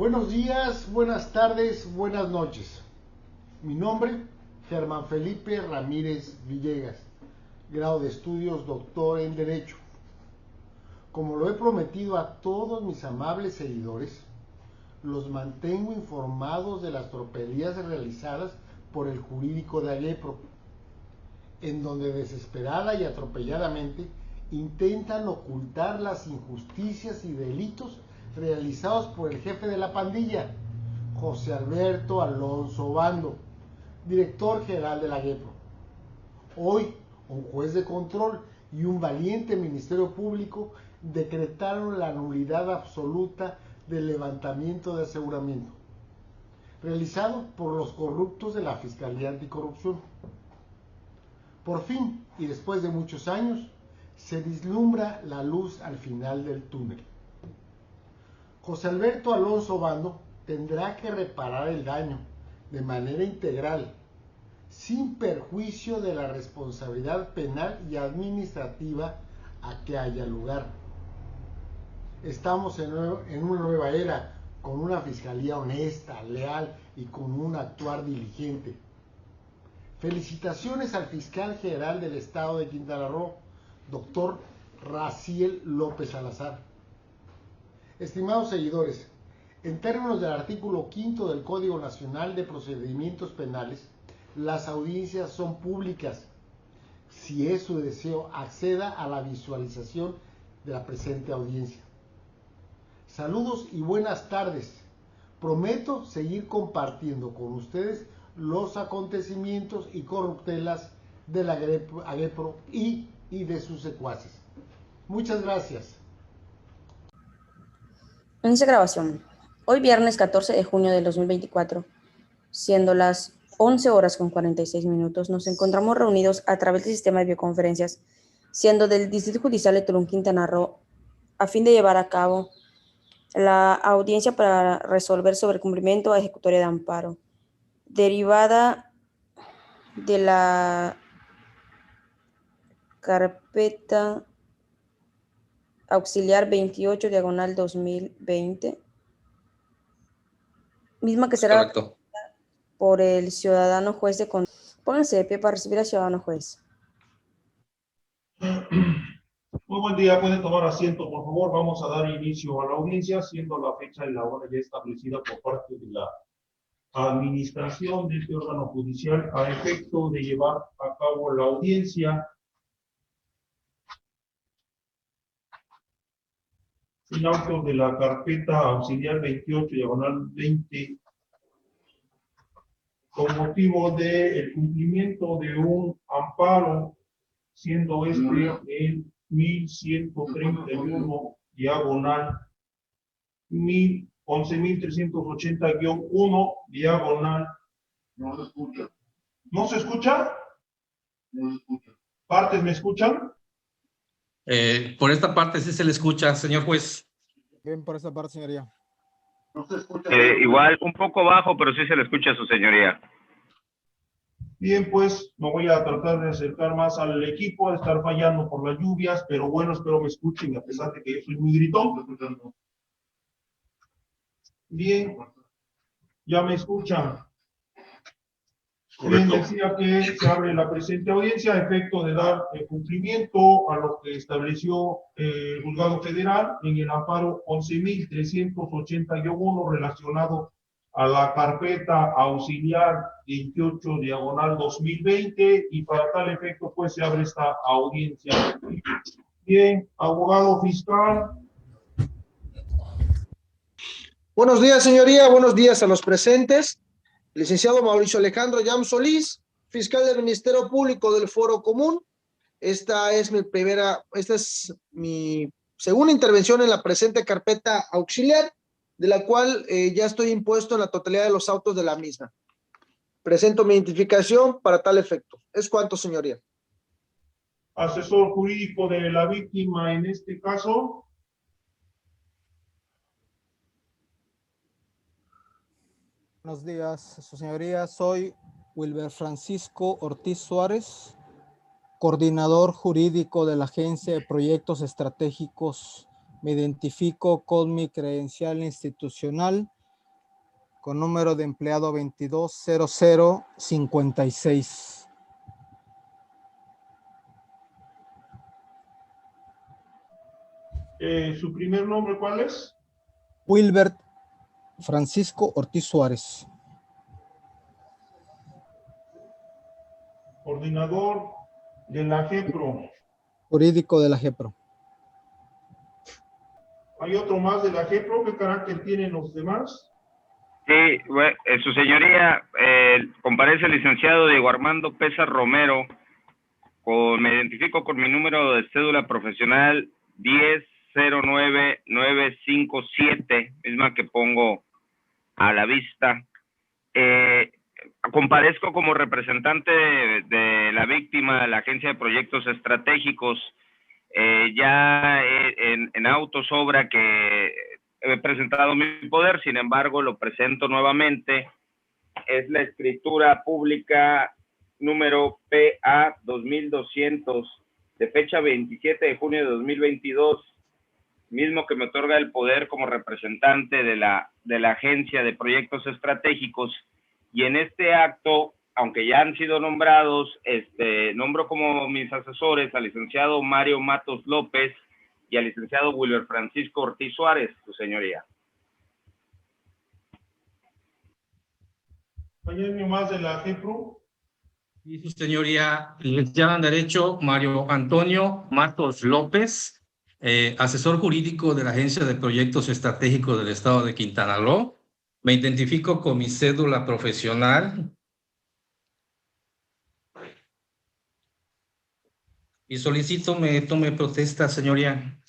Buenos días, buenas tardes, buenas noches. Mi nombre, Germán Felipe Ramírez Villegas, grado de estudios doctor en Derecho. Como lo he prometido a todos mis amables seguidores, los mantengo informados de las tropelías realizadas por el jurídico de Aguepro, en donde desesperada y atropelladamente intentan ocultar las injusticias y delitos realizados por el jefe de la pandilla, José Alberto Alonso Obando, director general de la Aguepro. Hoy, un juez de control y un valiente Ministerio Público decretaron la nulidad absoluta del levantamiento de aseguramiento, realizado por los corruptos de la Fiscalía Anticorrupción. Por fin, y después de muchos años, se vislumbra la luz al final del túnel. José Alberto Alonso Obando tendrá que reparar el daño de manera integral, sin perjuicio de la responsabilidad penal y administrativa a que haya lugar. Estamos en una nueva era, con una fiscalía honesta, leal y con un actuar diligente. Felicitaciones al fiscal general del estado de Quintana Roo, doctor Raciel López Salazar. Estimados seguidores, en términos del artículo 5 del Código Nacional de Procedimientos Penales, las audiencias son públicas. Si es su deseo, acceda a la visualización de la presente audiencia. Saludos y buenas tardes. Prometo seguir compartiendo con ustedes los acontecimientos y corruptelas de la Aguepro y de sus secuaces. Muchas gracias. Inicia grabación. Hoy viernes 14 de junio del 2024, siendo las 11 horas con 46 minutos, nos encontramos reunidos a través del sistema de videoconferencias, siendo del Distrito Judicial de Tulum, Quintana Roo, a fin de llevar a cabo la audiencia para resolver sobre el cumplimiento a ejecutoria de amparo, derivada de la carpeta auxiliar 28/2020, misma que será Correcto. por el ciudadano juez de control. Pónganse de pie para recibir al ciudadano juez. Muy buen día, pueden tomar asiento, por favor. Vamos a dar inicio a la audiencia, siendo la fecha y la hora ya establecida por parte de la administración de este órgano judicial a efecto de llevar a cabo la audiencia. En auto de la carpeta auxiliar 28/20, con motivo del cumplimiento de un amparo, siendo este el 1131 diagonal 11.380-1 diagonal. No se escucha. ¿No se escucha? No se escucha. ¿Partes me escuchan? Por esta parte sí se le escucha, señor juez. Bien, por esta parte, señoría. No se escucha. Igual, un poco bajo, pero sí se le escucha a su señoría. Bien, pues me voy a tratar de acercar más al equipo, de estar fallando por las lluvias, pero bueno, espero me escuchen, a pesar de que yo soy muy gritón. Bien, ya me escuchan. Bien, decía que se abre la presente audiencia a efecto de dar cumplimiento a lo que estableció el juzgado federal en el amparo 11.380-1 relacionado a la carpeta auxiliar 28/2020, y para tal efecto pues se abre esta audiencia. Bien, abogado fiscal. Buenos días, señoría. Buenos días a los presentes. Licenciado Mauricio Alejandro Yam Solís, fiscal del Ministerio Público del Foro Común. Esta es mi segunda intervención en la presente carpeta auxiliar, de la cual ya estoy impuesto en la totalidad de los autos de la misma. Presento mi identificación para tal efecto. ¿Es cuánto, señoría? Asesor jurídico de la víctima en este caso. Buenos días, su señoría. Soy Wilber Francisco Ortiz Suárez, coordinador jurídico de la Agencia de Proyectos Estratégicos. Me identifico con mi credencial institucional con número de empleado 220056. ¿Su primer nombre cuál es? Wilbert Francisco Ortiz Suárez. Coordinador de la GEPRO. Jurídico de la GEPRO. ¿Hay otro más de la GEPRO? ¿Qué carácter tienen los demás? Sí, su señoría, comparece el licenciado Diego Armando Pesa Romero. Me identifico con mi número de cédula profesional 1009957, misma que pongo a la vista. Comparezco como representante de la víctima de la Agencia de Proyectos Estratégicos. Ya en auto sobra que he presentado mi poder, sin embargo lo presento nuevamente. Es la escritura pública número PA 2200 de fecha 27 de junio de 2022, mismo que me otorga el poder como representante de la Agencia de Proyectos Estratégicos. Y en este acto, aunque ya han sido nombrados, nombro como mis asesores al licenciado Mario Matos López y al licenciado Wilber Francisco Ortiz Suárez, su señoría. ¿Hay alguien más de la GEPRO? Y su señoría, licenciado en Derecho Mario Antonio Matos López, asesor jurídico de la Agencia de Proyectos Estratégicos del Estado de Quintana Roo. Me identifico con mi cédula profesional y solicito me tome protesta, señoría.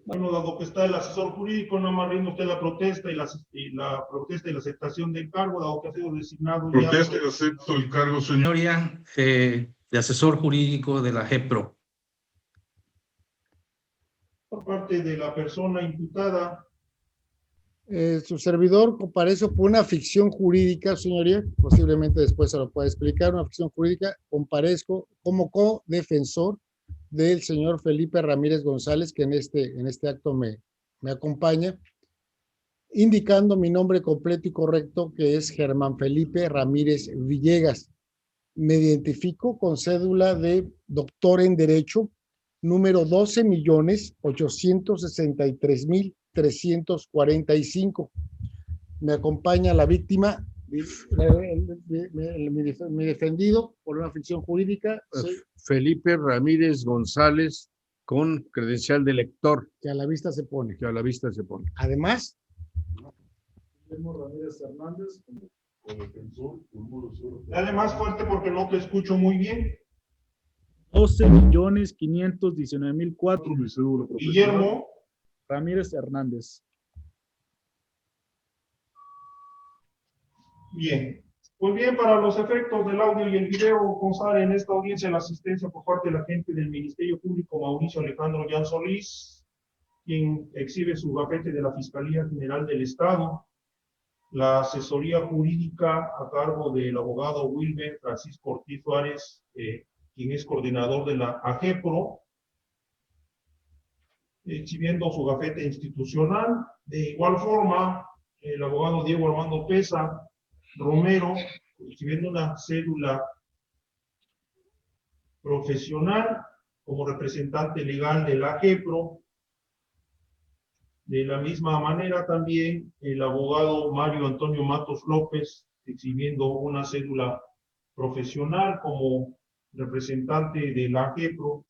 Bueno, dado que está el asesor jurídico, nada más rinde usted la protesta y la protesta y la aceptación del cargo, dado que ha sido designado. Protesta y acepto el cargo, señor. Señoría, de asesor jurídico de la GEPRO. Por parte de la persona imputada. Su servidor comparece por una ficción jurídica, señoría, posiblemente después se lo pueda explicar, una ficción jurídica. Comparezco como co-defensor del señor Felipe Ramírez González, que en este acto me acompaña, indicando mi nombre completo y correcto, que es Germán Felipe Ramírez Villegas. Me identifico con cédula de doctor en Derecho, número 12.863.345. Me acompaña la víctima, mi defendido por una ficción jurídica. Felipe Ramírez González, con credencial de lector. Que a la vista se pone. Que a la vista se pone. Además, Ramírez Hernández, como defensor, Dale más fuerte porque no te escucho muy bien. 12.519.004. Guillermo Ramírez Hernández. Bien. Pues bien, para los efectos del audio y el video, constar en esta audiencia la asistencia por parte del agente del Ministerio Público Mauricio Alejandro Jan Solís, quien exhibe su gafete de la Fiscalía General del Estado, la asesoría jurídica a cargo del abogado Wilber Francisco Ortiz Suárez, quien es coordinador de la AGEPRO, exhibiendo su gafete institucional. De igual forma, el abogado Diego Armando Pesa Romero, exhibiendo una cédula profesional como representante legal de la AGEPRO. De la misma manera también el abogado Mario Antonio Matos López, exhibiendo una cédula profesional como representante de la AGEPRO.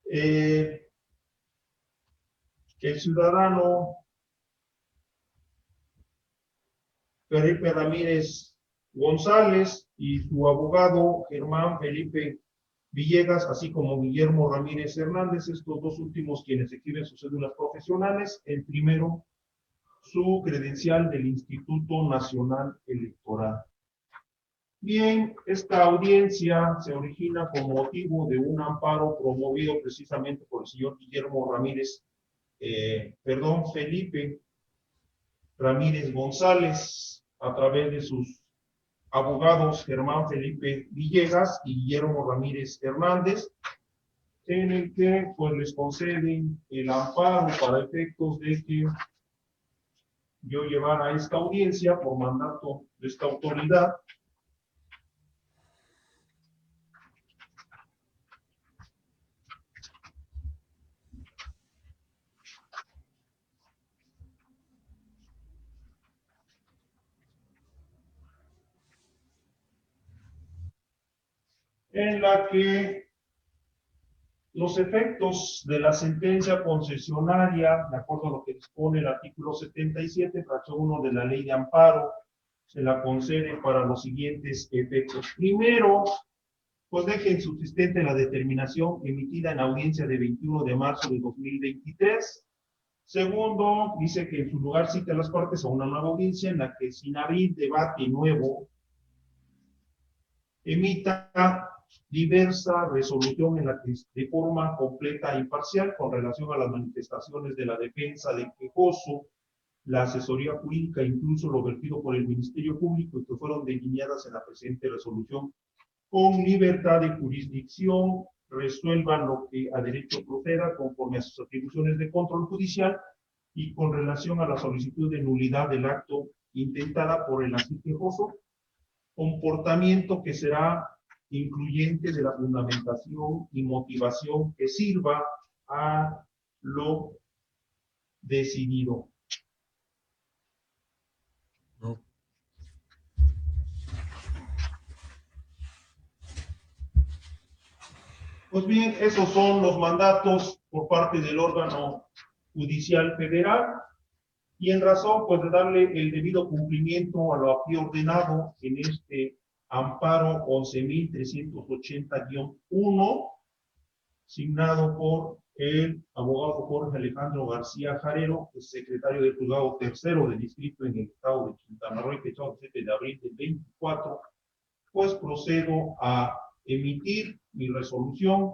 El ciudadano Felipe Ramírez González y su abogado Germán Felipe Villegas, así como Guillermo Ramírez Hernández, estos dos últimos quienes exhiben sus cédulas profesionales. El primero, su credencial del Instituto Nacional Electoral. Bien, esta audiencia se origina con motivo de un amparo promovido precisamente por el señor Guillermo Ramírez, Felipe Ramírez González, a través de sus abogados Germán Felipe Villegas y Guillermo Ramírez Hernández, en el que pues les conceden el amparo para efectos de que yo llevara esta audiencia por mandato de esta autoridad. En la que los efectos de la sentencia concesionaria, de acuerdo a lo que dispone el artículo 77, fracción 1 de la ley de amparo, se la concede para los siguientes efectos. Primero, pues dejen subsistente la determinación emitida en audiencia de 21 de marzo de 2023. Segundo, dice que en su lugar cita a las partes a una nueva audiencia en la que, sin abrir debate nuevo, emita diversa resolución en la que de forma completa e imparcial con relación a las manifestaciones de la defensa del quejoso, la asesoría jurídica, incluso lo vertido por el Ministerio Público y que fueron delineadas en la presente resolución, con libertad de jurisdicción, resuelvan lo que a derecho proceda conforme a sus atribuciones de control judicial y con relación a la solicitud de nulidad del acto intentada por el así quejoso, comportamiento que será incluyente de la fundamentación y motivación que sirva a lo decidido. Pues bien, esos son los mandatos por parte del órgano judicial federal y en razón pues de darle el debido cumplimiento a lo aquí ordenado en este amparo 11.380-1, signado por el abogado Jorge Alejandro García Jarero, secretario del Juzgado Tercero del Distrito en el Estado de Quintana Roo, fechado el 7 de abril del 24, pues procedo a emitir mi resolución.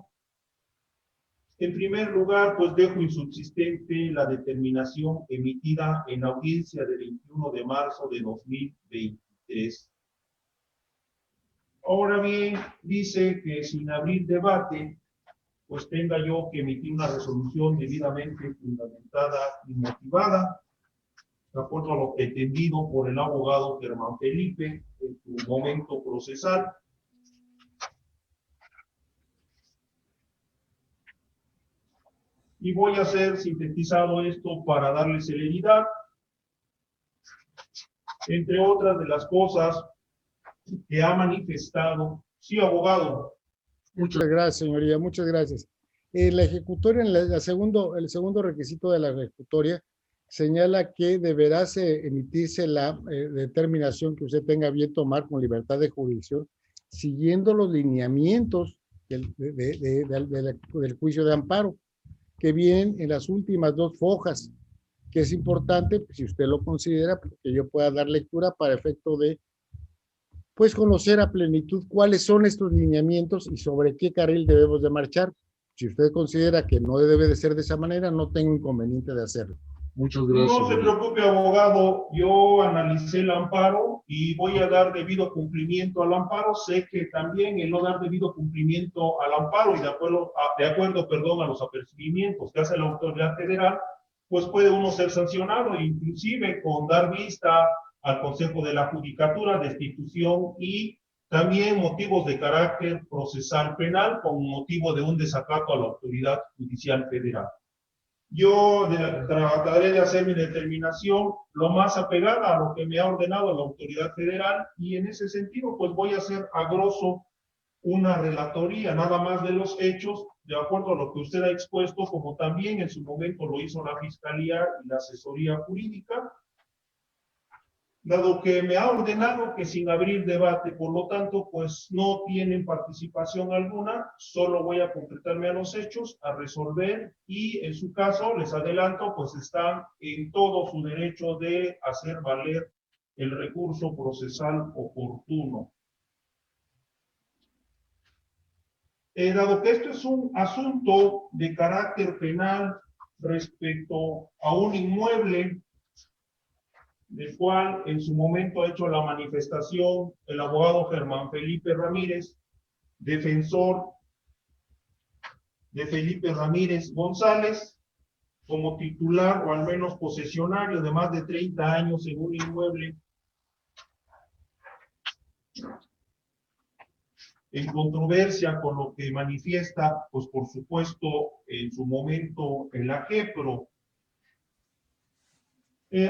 En primer lugar, pues dejo insubsistente la determinación emitida en audiencia del 21 de marzo de 2023. Ahora bien, dice que sin abrir debate, pues tenga yo que emitir una resolución debidamente fundamentada y motivada, de acuerdo a lo pretendido por el abogado Germán Felipe en su momento procesal. Y voy a hacer sintetizado esto para darle celeridad, entre otras de las cosas que ha manifestado. Sí, abogado. Muchas gracias, señoría, muchas gracias. La ejecutoria, el segundo requisito de la ejecutoria señala que deberá emitirse la determinación que usted tenga bien tomar con libertad de jurisdicción, siguiendo los lineamientos del juicio de amparo, que vienen en las últimas dos hojas, que es importante, si usted lo considera, que yo pueda dar lectura para efecto de pues conocer a plenitud cuáles son estos lineamientos y sobre qué carril debemos de marchar. Si usted considera que no debe de ser de esa manera, no tengo inconveniente de hacerlo. Muchas gracias. No se preocupe, abogado. Yo analicé el amparo y voy a dar debido cumplimiento al amparo. Sé que también el no dar debido cumplimiento al amparo y de acuerdo, a los apercibimientos que hace la autoridad federal, pues puede uno ser sancionado, inclusive con dar vista al Consejo de la Judicatura, destitución y también motivos de carácter procesal penal con motivo de un desacato a la autoridad judicial federal. Yo trataré de hacer mi determinación lo más apegada a lo que me ha ordenado la autoridad federal y en ese sentido pues voy a hacer a grosso una relatoría nada más de los hechos de acuerdo a lo que usted ha expuesto, como también en su momento lo hizo la Fiscalía y la Asesoría Jurídica, dado que me ha ordenado que sin abrir debate, por lo tanto, pues no tienen participación alguna, solo voy a completarme a los hechos, a resolver, y en su caso, les adelanto, pues están en todo su derecho de hacer valer el recurso procesal oportuno. Dado que esto es un asunto de carácter penal respecto a un inmueble, del cual en su momento ha hecho la manifestación el abogado Germán Felipe Ramírez, defensor de Felipe Ramírez González como titular o al menos posesionario de más de 30 años en un inmueble en controversia, con lo que manifiesta, pues por supuesto, en su momento el AGEPRO.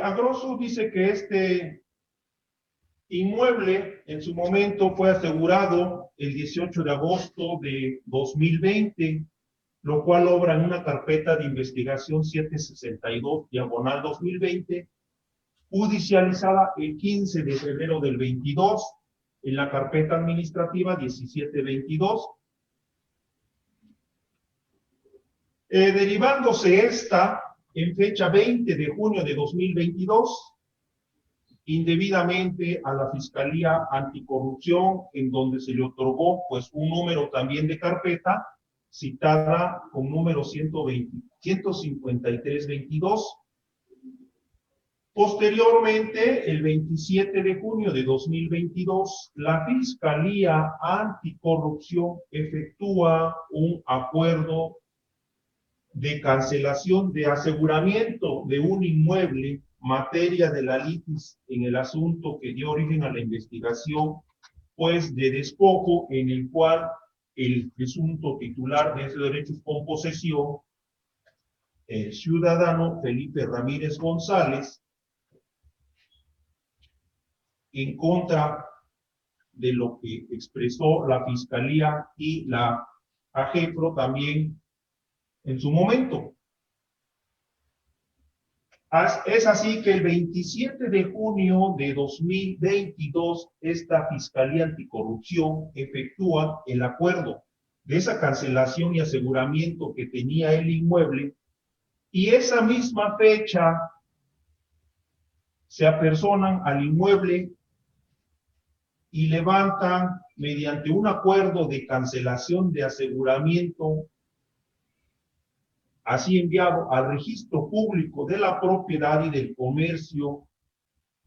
A grosso dice que este inmueble en su momento fue asegurado el 18 de agosto de 2020, lo cual obra en una carpeta de investigación 762/2020, judicializada el 15 de febrero del 22, en la carpeta administrativa 1722. Derivándose esta en fecha 20 de junio de 2022, indebidamente a la Fiscalía Anticorrupción, en donde se le otorgó pues un número también de carpeta, citada con número 15322. Posteriormente, el 27 de junio de 2022, la Fiscalía Anticorrupción efectúa un acuerdo de cancelación de aseguramiento de un inmueble, materia de la litis en el asunto que dio origen a la investigación, pues de despojo, en el cual el presunto titular de ese derecho con posesión, el ciudadano Felipe Ramírez González, en contra de lo que expresó la Fiscalía y la AGEPRO también en su momento. Es así que el 27 de junio de 2022, esta Fiscalía Anticorrupción efectúa el acuerdo de esa cancelación y aseguramiento que tenía el inmueble, y esa misma fecha se apersonan al inmueble y levantan, mediante un acuerdo de cancelación de aseguramiento, así enviado al registro público de la propiedad y del comercio,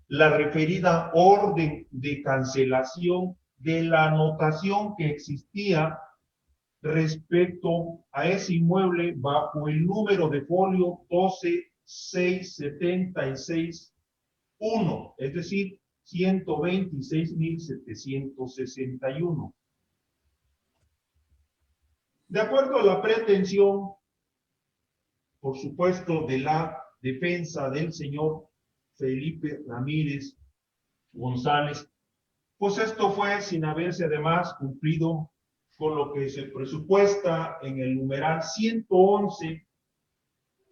la referida orden de cancelación de la anotación que existía respecto a ese inmueble bajo el número de folio 12676-1, es decir, 126.761. De acuerdo a la pretensión, por supuesto, de la defensa del señor Felipe Ramírez González, pues esto fue sin haberse además cumplido con lo que se presupuesta en el numeral 111,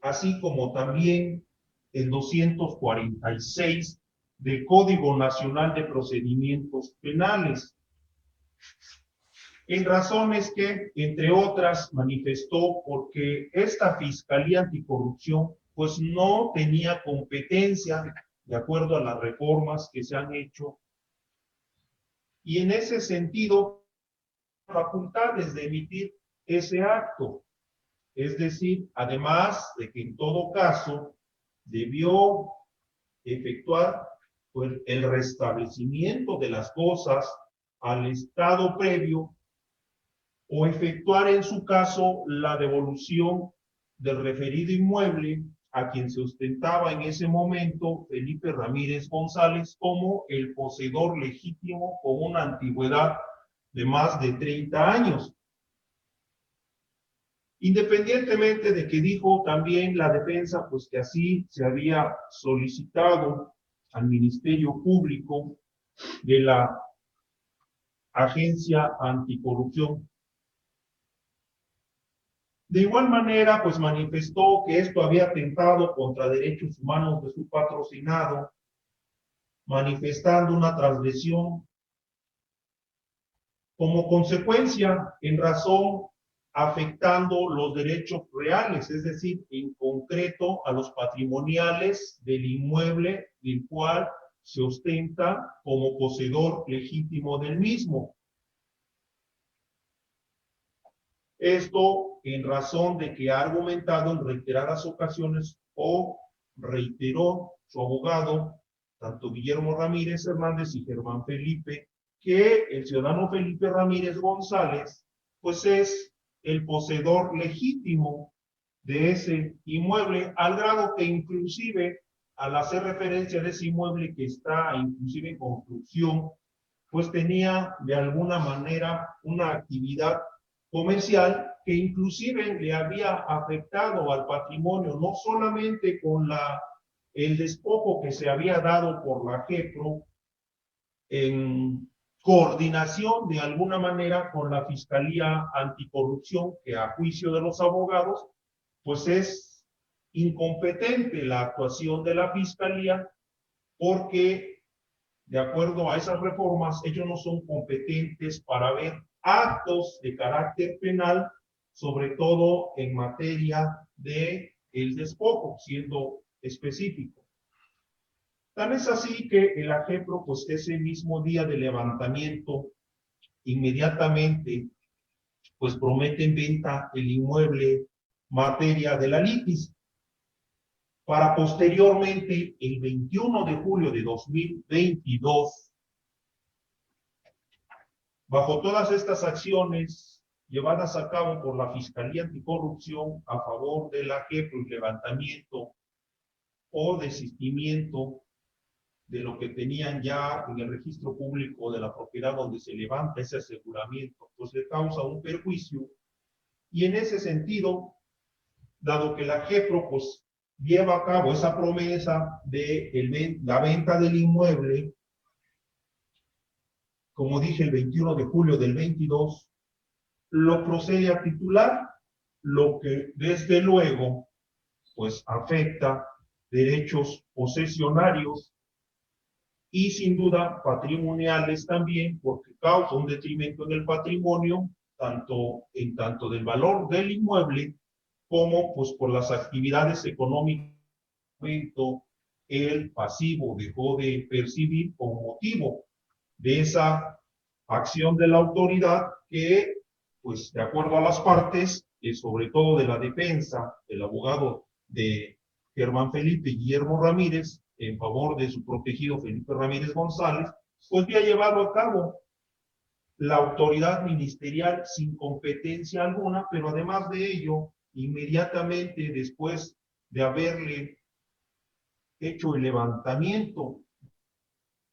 así como también el 246 del Código Nacional de Procedimientos Penales, en razones que, entre otras, manifestó porque esta Fiscalía Anticorrupción pues no tenía competencia de acuerdo a las reformas que se han hecho, y en ese sentido facultades de emitir ese acto. Es decir, además de que en todo caso debió efectuar pues, el restablecimiento de las cosas al estado previo, o efectuar en su caso la devolución del referido inmueble a quien se ostentaba en ese momento Felipe Ramírez González como el poseedor legítimo con una antigüedad de más de 30 años. Independientemente de que dijo también la defensa, pues que así se había solicitado al Ministerio Público de la Agencia Anticorrupción. De igual manera, pues manifestó que esto había atentado contra derechos humanos de su patrocinado, manifestando una transgresión como consecuencia, en razón, afectando los derechos reales, es decir, en concreto a los patrimoniales del inmueble del cual se ostenta como poseedor legítimo del mismo. Esto en razón de que ha argumentado en reiteradas ocasiones, o reiteró su abogado, tanto Guillermo Ramírez Hernández y Germán Felipe, que el ciudadano Felipe Ramírez González, pues es el poseedor legítimo de ese inmueble, al grado que inclusive al hacer referencia de ese inmueble que está inclusive en construcción, pues tenía de alguna manera una actividad comercial que inclusive le había afectado al patrimonio, no solamente con el despojo que se había dado por la JEPRO en coordinación de alguna manera con la Fiscalía Anticorrupción, que a juicio de los abogados, pues es incompetente la actuación de la Fiscalía, porque de acuerdo a esas reformas, ellos no son competentes para ver actos de carácter penal, sobre todo en materia de el despojo, siendo específico. Tan es así que el AGEPRO, pues ese mismo día de levantamiento, inmediatamente, pues promete en venta el inmueble materia de la litis, para posteriormente, el 21 de julio de 2022, bajo todas estas acciones llevadas a cabo por la Fiscalía Anticorrupción a favor de la AGEPRO y levantamiento o desistimiento de lo que tenían ya en el registro público de la propiedad donde se levanta ese aseguramiento, pues le causa un perjuicio. Y en ese sentido, dado que la JEPRO pues lleva a cabo esa promesa de la venta del inmueble, como dije, el 21 de julio del 22, lo procede a titular, lo que desde luego pues afecta derechos posesionarios y sin duda patrimoniales también, porque causa un detrimento en el patrimonio, tanto del valor del inmueble, como pues por las actividades económicas el pasivo dejó de percibir con motivo de esa acción de la autoridad que, pues de acuerdo a las partes, sobre todo de la defensa, el abogado de Germán Felipe Guillermo Ramírez, en favor de su protegido Felipe Ramírez González, pues había llevado a cabo la autoridad ministerial sin competencia alguna, pero además de ello, inmediatamente después de haberle hecho el levantamiento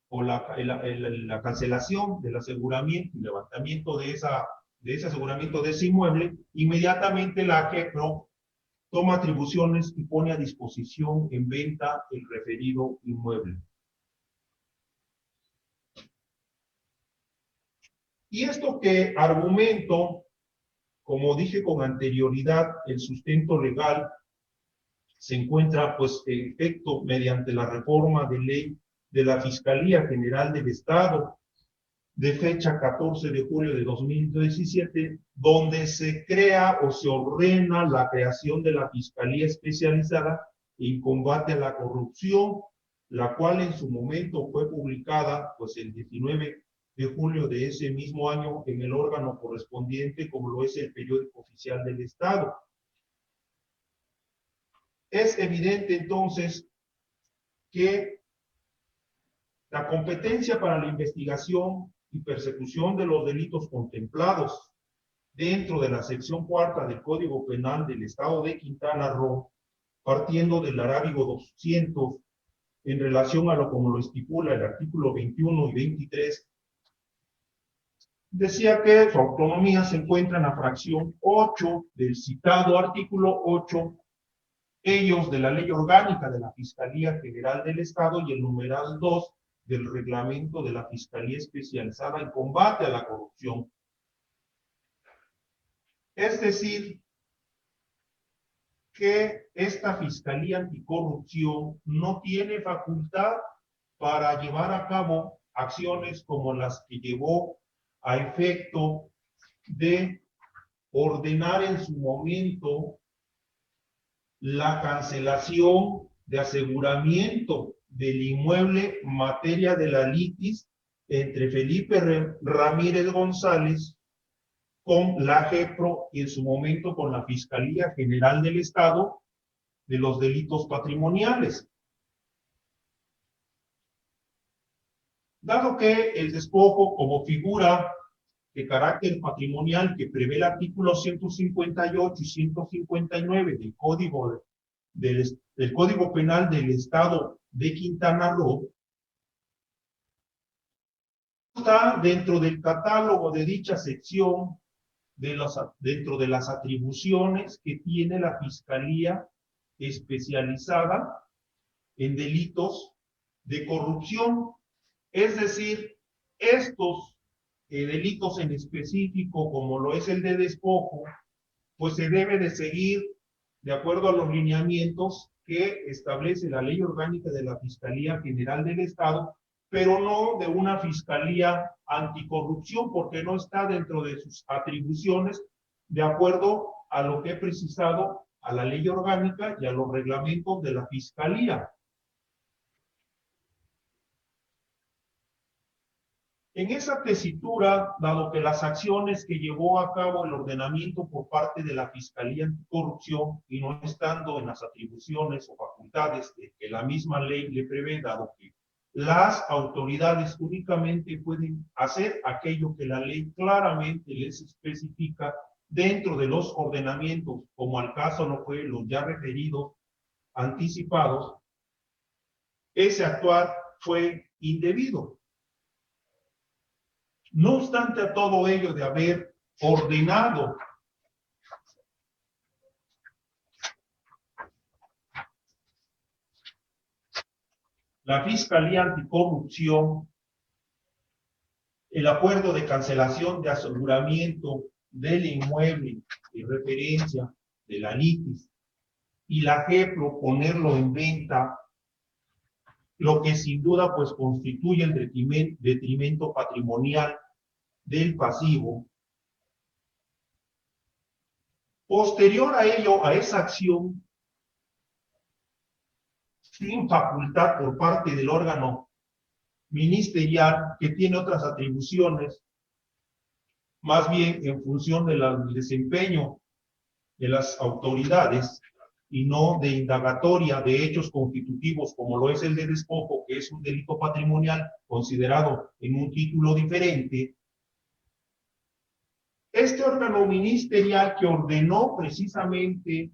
o la cancelación del aseguramiento y levantamiento de ese aseguramiento de ese inmueble, inmediatamente la JEPRO toma atribuciones y pone a disposición en venta el referido inmueble. Y esto que argumento, como dije con anterioridad, el sustento legal se encuentra pues en efecto mediante la reforma de ley de la Fiscalía General del Estado de fecha 14 de julio de 2017, donde se crea o se ordena la creación de la Fiscalía Especializada en Combate a la Corrupción, la cual en su momento fue publicada pues el 19 de julio de ese mismo año en el órgano correspondiente, como lo es el Periódico Oficial del Estado. Es evidente entonces que la competencia para la investigación y persecución de los delitos contemplados dentro de la sección cuarta del Código Penal del Estado de Quintana Roo, partiendo del arábigo 200, en relación a lo como lo estipula el artículo 21 y 23, decía que su autonomía se encuentra en la fracción 8 del citado artículo 8, ellos de la Ley Orgánica de la Fiscalía General del Estado y el numeral 2 del reglamento de la Fiscalía Especializada en Combate a la Corrupción. Es decir, que esta Fiscalía Anticorrupción no tiene facultad para llevar a cabo acciones como las que llevó a efecto de ordenar en su momento la cancelación de aseguramiento del inmueble materia de la litis entre Felipe Ramírez González con la JEPRO y en su momento con la Fiscalía General del Estado de los delitos patrimoniales. Dado que el despojo como figura de carácter patrimonial que prevé el artículo 158 y 159 del Código Penal del Estado de Quintana Roo, está dentro del catálogo de dicha sección dentro de las atribuciones que tiene la Fiscalía especializada en delitos de corrupción. Es decir, estos delitos en específico, como lo es el de despojo, pues se debe de seguir de acuerdo a los lineamientos que establece la Ley Orgánica de la Fiscalía General del Estado, pero no de una fiscalía anticorrupción, porque no está dentro de sus atribuciones, de acuerdo a lo que he precisado a la ley orgánica y a los reglamentos de la fiscalía. En esa tesitura, dado que las acciones que llevó a cabo el ordenamiento por parte de la Fiscalía Anticorrupción y no estando en las atribuciones o facultades que la misma ley le prevé, dado que las autoridades únicamente pueden hacer aquello que la ley claramente les especifica dentro de los ordenamientos, como al caso no fue los ya referidos anticipados, ese actuar fue indebido. No obstante a todo ello de haber ordenado la Fiscalía Anticorrupción el acuerdo de cancelación de aseguramiento del inmueble de referencia de la litis y la GEPRO ponerlo en venta, lo que sin duda pues constituye el detrimento patrimonial del pasivo. Posterior a ello, a esa acción, sin facultad por parte del órgano ministerial que tiene otras atribuciones, más bien en función del desempeño de las autoridades y no de indagatoria de hechos constitutivos como lo es el de despojo, que es un delito patrimonial considerado en un título diferente. Este órgano ministerial que ordenó precisamente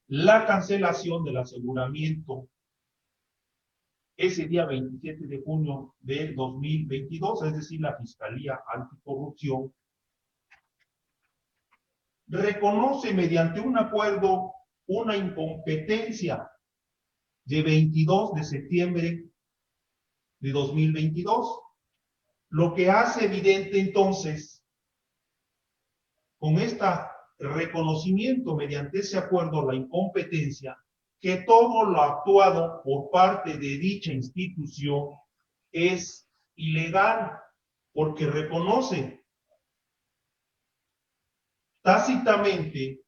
la cancelación del aseguramiento ese día 27 de junio del 2022, es decir, la Fiscalía Anticorrupción, reconoce mediante un acuerdo una incompetencia de 22 de septiembre de 2022, lo que hace evidente entonces, con este reconocimiento mediante ese acuerdo, la incompetencia, que todo lo actuado por parte de dicha institución es ilegal, porque reconoce tácitamente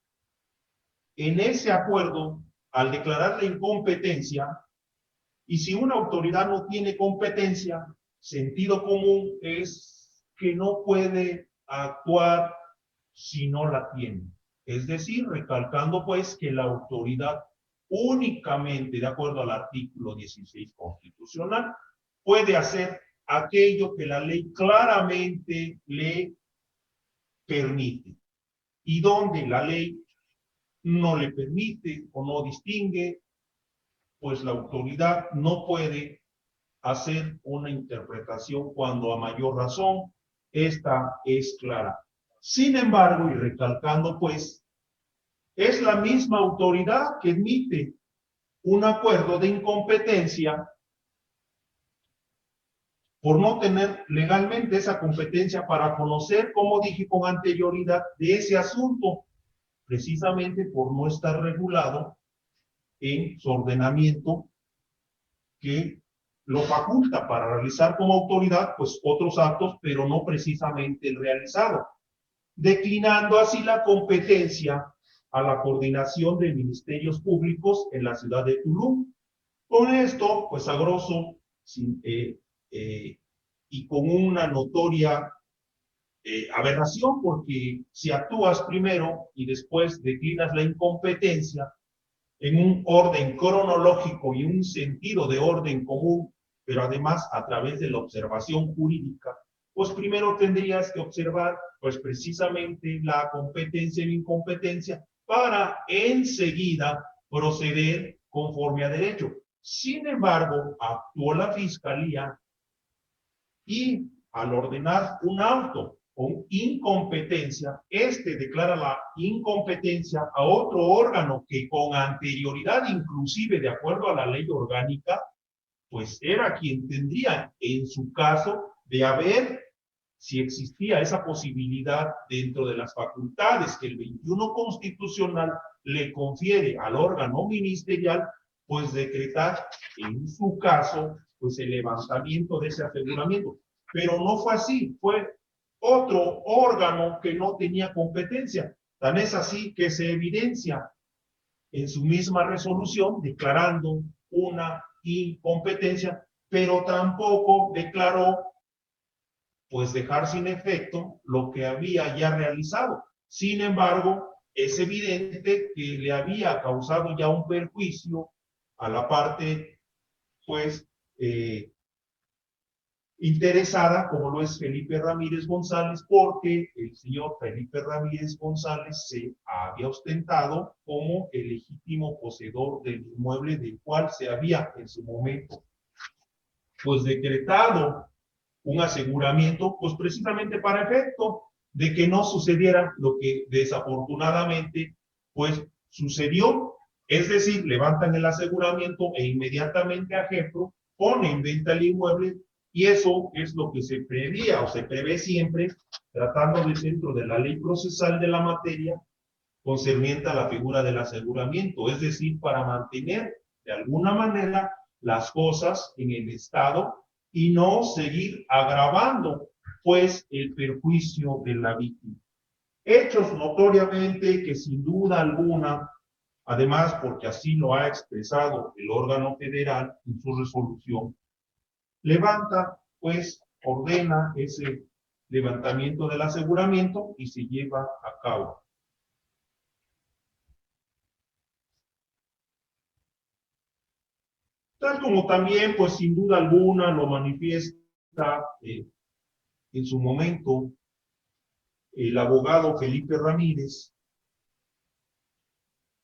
en ese acuerdo, al declarar la incompetencia, y si una autoridad no tiene competencia, sentido común es que no puede actuar si no la tiene. Es decir, recalcando pues que la autoridad únicamente, de acuerdo al artículo 16 constitucional, puede hacer aquello que la ley claramente le permite. Y donde la ley no le permite o no distingue, pues la autoridad no puede hacer una interpretación cuando a mayor razón esta es clara. Sin embargo, y recalcando pues, es la misma autoridad que emite un acuerdo de incompetencia por no tener legalmente esa competencia para conocer, como dije con anterioridad, de ese asunto, precisamente por no estar regulado en su ordenamiento que lo faculta para realizar como autoridad pues otros actos, pero no precisamente el realizado, declinando así la competencia a la coordinación de ministerios públicos en la ciudad de Tulum. Con esto, pues a grosso, y con una notoria aberración, porque si actúas primero y después declinas la incompetencia en un orden cronológico y un sentido de orden común pero además a través de la observación jurídica, pues primero tendrías que observar pues precisamente la competencia e incompetencia para enseguida proceder conforme a derecho. Sin embargo, actuó la Fiscalía y al ordenar un auto con incompetencia, declara la incompetencia a otro órgano que con anterioridad, inclusive de acuerdo a la ley orgánica, pues era quien tendría en su caso de haber, si existía esa posibilidad dentro de las facultades que el 21 constitucional le confiere al órgano ministerial, pues decretar en su caso, pues el levantamiento de ese aseguramiento. Pero no fue así, fue otro órgano que no tenía competencia. Tan es así que se evidencia en su misma resolución declarando una incompetencia, pero tampoco declaró pues dejar sin efecto lo que había ya realizado. Sin embargo, es evidente que le había causado ya un perjuicio a la parte pues interesada, como lo es Felipe Ramírez González, porque el señor Felipe Ramírez González se había ostentado como el legítimo poseedor del inmueble del cual se había en su momento pues decretado un aseguramiento, pues precisamente para efecto de que no sucediera lo que desafortunadamente pues sucedió, es decir, levantan el aseguramiento e inmediatamente a AGEPRO pone en venta el inmueble, y eso es lo que se prevía o se prevé siempre, tratando de dentro de la ley procesal de la materia concerniente a la figura del aseguramiento, es decir, para mantener de alguna manera las cosas en el estado y no seguir agravando pues el perjuicio de la víctima. Hechos notoriamente que sin duda alguna, además porque así lo ha expresado el órgano federal en su resolución, levanta pues ordena ese levantamiento del aseguramiento y se lleva a cabo. Tal como también, pues sin duda alguna, lo manifiesta en su momento el abogado Felipe Ramírez,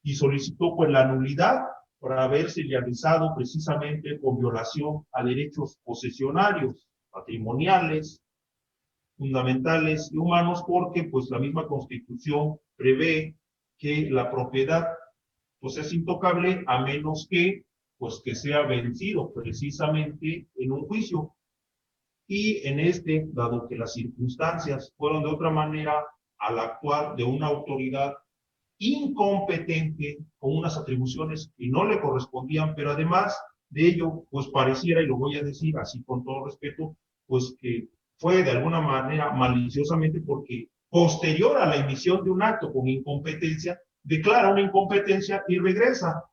y solicitó pues la nulidad por haberse realizado precisamente con violación a derechos posesionarios, patrimoniales, fundamentales y humanos, porque pues la misma Constitución prevé que la propiedad pues es intocable a menos que pues que sea vencido precisamente en un juicio. Y en dado que las circunstancias fueron de otra manera, al actuar de una autoridad incompetente con unas atribuciones que no le correspondían, pero además de ello, pues pareciera, y lo voy a decir así con todo respeto, pues que fue de alguna manera maliciosamente, porque posterior a la emisión de un acto con incompetencia, declara una incompetencia y regresa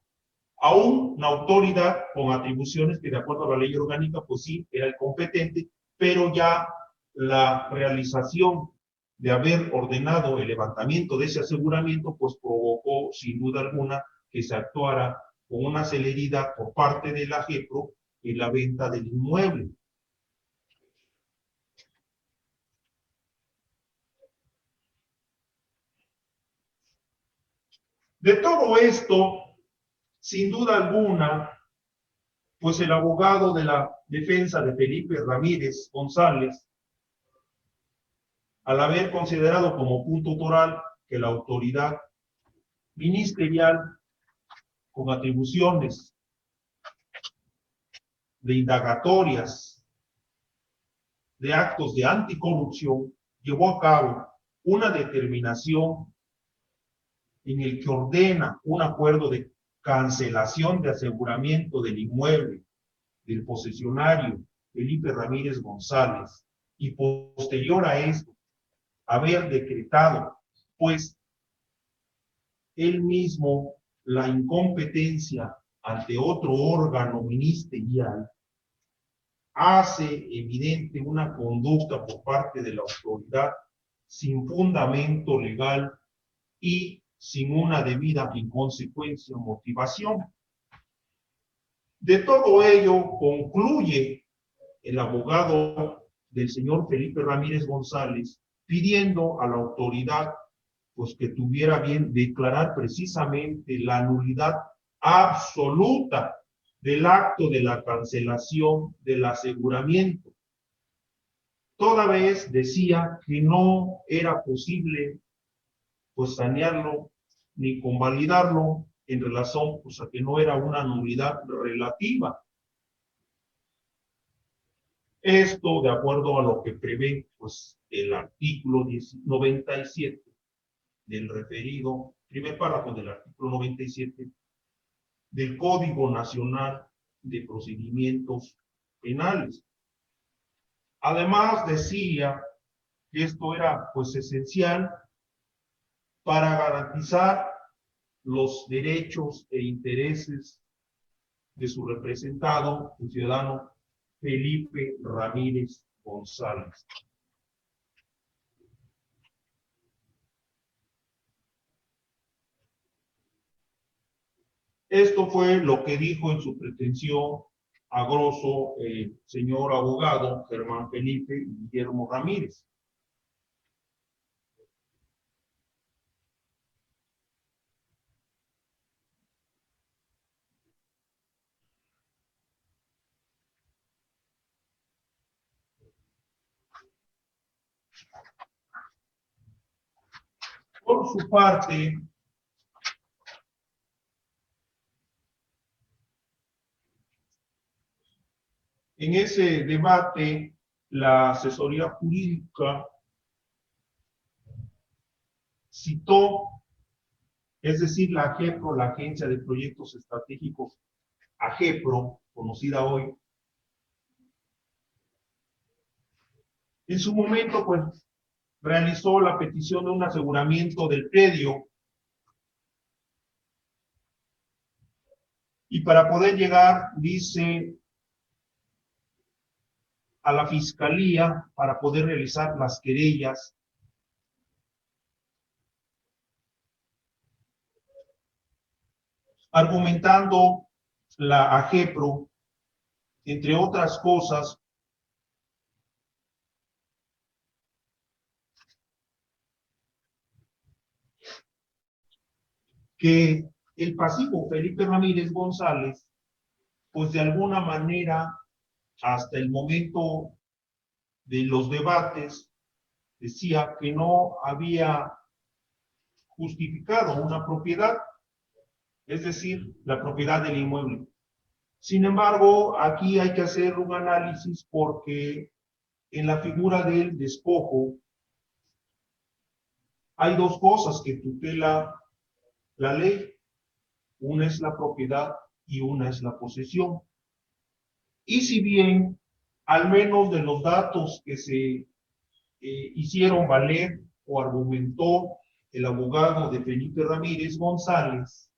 a una autoridad con atribuciones que de acuerdo a la ley orgánica, pues sí, era el competente, pero ya la realización de haber ordenado el levantamiento de ese aseguramiento, pues provocó sin duda alguna que se actuara con una celeridad por parte de la AGEPRO en la venta del inmueble. De todo esto, sin duda alguna, pues el abogado de la defensa de Felipe Ramírez González, al haber considerado como punto autoral que la autoridad ministerial con atribuciones de indagatorias de actos de anticorrupción llevó a cabo una determinación en el que ordena un acuerdo de cancelación de aseguramiento del inmueble del posesionario Felipe Ramírez González, y posterior a esto haber decretado pues él mismo la incompetencia ante otro órgano ministerial, hace evidente una conducta por parte de la autoridad sin fundamento legal y sin una debida, en consecuencia, motivación. De todo ello concluye el abogado del señor Felipe Ramírez González pidiendo a la autoridad pues que tuviera bien declarar precisamente la nulidad absoluta del acto de la cancelación del aseguramiento. Toda vez decía que no era posible pues sanearlo ni convalidarlo en relación pues a que no era una nulidad relativa. Esto de acuerdo a lo que prevé pues el artículo 97 del referido, primer párrafo del artículo 97 del Código Nacional de Procedimientos Penales. Además decía que esto era pues esencial para garantizar los derechos e intereses de su representado, el ciudadano Felipe Ramírez González. Esto fue lo que dijo en su pretensión a grosso el señor abogado Germán Felipe Guillermo Ramírez. Por su parte, en ese debate, la asesoría jurídica citó, es decir, la AGEPRO, la Agencia de Proyectos Estratégicos, AGEPRO, conocida hoy, en su momento, pues, realizó la petición de un aseguramiento del predio y para poder llegar, dice, a la fiscalía para poder realizar las querellas argumentando la AGEPRO, entre otras cosas, que el pasivo Felipe Ramírez González, pues de alguna manera, hasta el momento de los debates, decía que no había justificado una propiedad, es decir, la propiedad del inmueble. Sin embargo, aquí hay que hacer un análisis porque en la figura del despojo hay dos cosas que tutela la ley. Una es la propiedad y una es la posesión. Y si bien, al menos de los datos que se hicieron valer o argumentó el abogado de Felipe Ramírez González,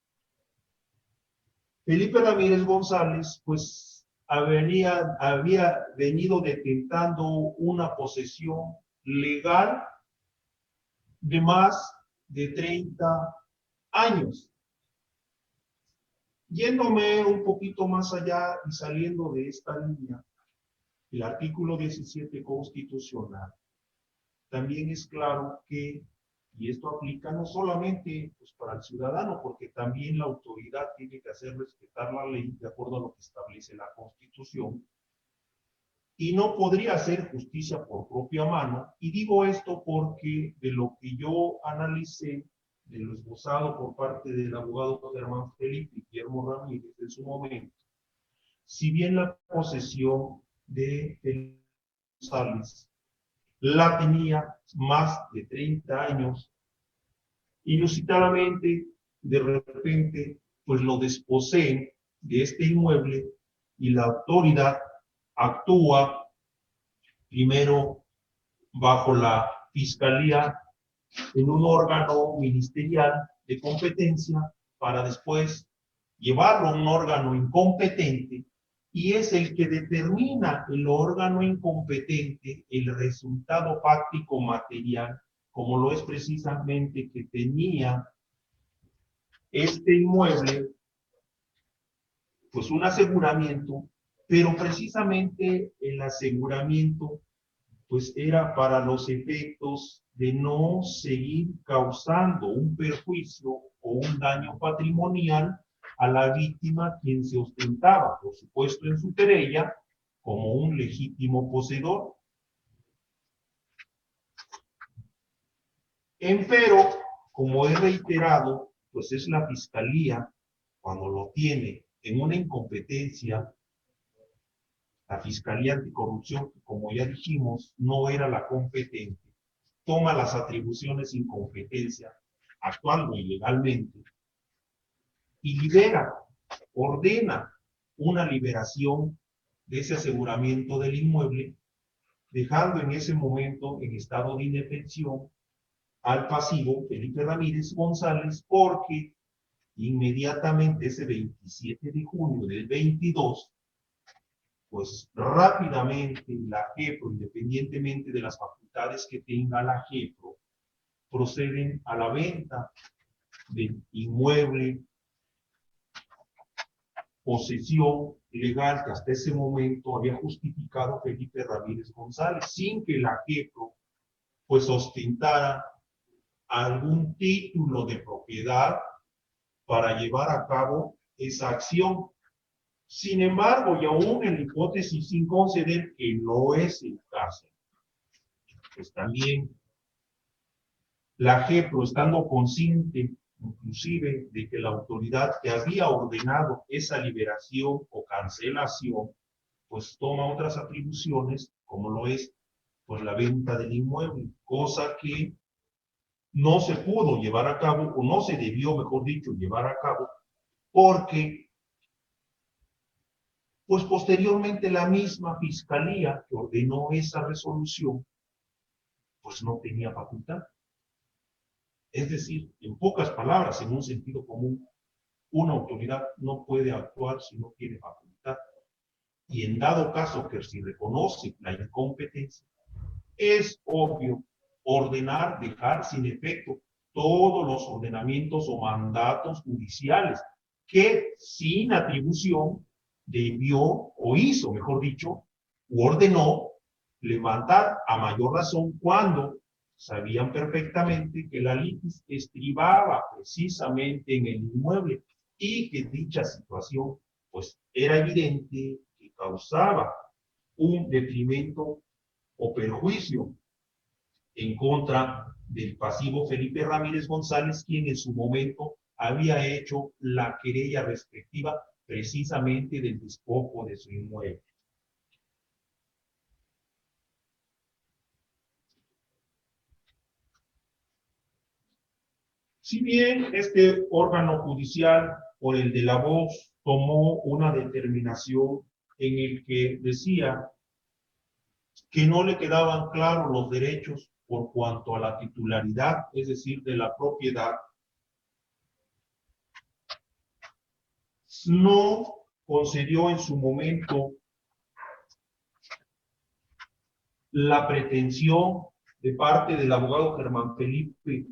Felipe Ramírez González, pues, había venido detentando una posesión legal de más de 30 años. Yéndome un poquito más allá y saliendo de esta línea, el artículo 17 constitucional también es claro que, y esto aplica no solamente pues, para el ciudadano, porque también la autoridad tiene que hacer respetar la ley de acuerdo a lo que establece la Constitución, y no podría hacer justicia por propia mano, y digo esto porque de lo que yo analicé, de lo esbozado por parte del abogado Germán Felipe Guillermo Ramírez en su momento, si bien la posesión de Felipe González la tenía más de 30 años, inusitadamente, de repente, pues lo desposeen de este inmueble y la autoridad actúa primero bajo la fiscalía en un órgano ministerial de competencia para después llevarlo a un órgano incompetente y es el que determina el órgano incompetente el resultado fáctico material, como lo es precisamente que tenía este inmueble pues un aseguramiento, pero precisamente el aseguramiento pues era para los efectos de no seguir causando un perjuicio o un daño patrimonial a la víctima, quien se ostentaba, por supuesto, en su querella como un legítimo poseedor. Empero, como he reiterado, pues es la Fiscalía, cuando lo tiene en una incompetencia, la Fiscalía Anticorrupción, que como ya dijimos, no era la competente, toma las atribuciones sin competencia, actuando ilegalmente, y libera, ordena una liberación de ese aseguramiento del inmueble, dejando en ese momento en estado de indefensión al pasivo Felipe Ramírez González, porque inmediatamente ese 27 de junio del 22, pues rápidamente la JEPRO, independientemente de las facultades que tenga la JEPRO, proceden a la venta del inmueble, posesión legal que hasta ese momento había justificado Felipe Ramírez González, sin que la JEPRO pues ostentara algún título de propiedad para llevar a cabo esa acción. Sin embargo, y aún en la hipótesis sin conceder, que no es el caso, pues también la JEPRO, estando consciente inclusive de que la autoridad que había ordenado esa liberación o cancelación, pues toma otras atribuciones, como lo es pues la venta del inmueble, cosa que no se pudo llevar a cabo, o no se debió, mejor dicho, llevar a cabo, porque pues posteriormente la misma Fiscalía que ordenó esa resolución, pues no tenía facultad. Es decir, en pocas palabras, en un sentido común, una autoridad no puede actuar si no tiene facultad. Y en dado caso que si reconoce la incompetencia, es obvio ordenar, dejar sin efecto todos los ordenamientos o mandatos judiciales que sin atribución debió o hizo, mejor dicho, u ordenó levantar a mayor razón cuando sabían perfectamente que la litis estribaba precisamente en el inmueble y que dicha situación pues era evidente que causaba un detrimento o perjuicio en contra del pasivo Felipe Ramírez González, quien en su momento había hecho la querella respectiva precisamente del despojo de su inmueble. Si bien este órgano judicial, por el de la voz, tomó una determinación en el que decía que no le quedaban claros los derechos por cuanto a la titularidad, es decir, de la propiedad, no concedió en su momento la pretensión de parte del abogado Germán Felipe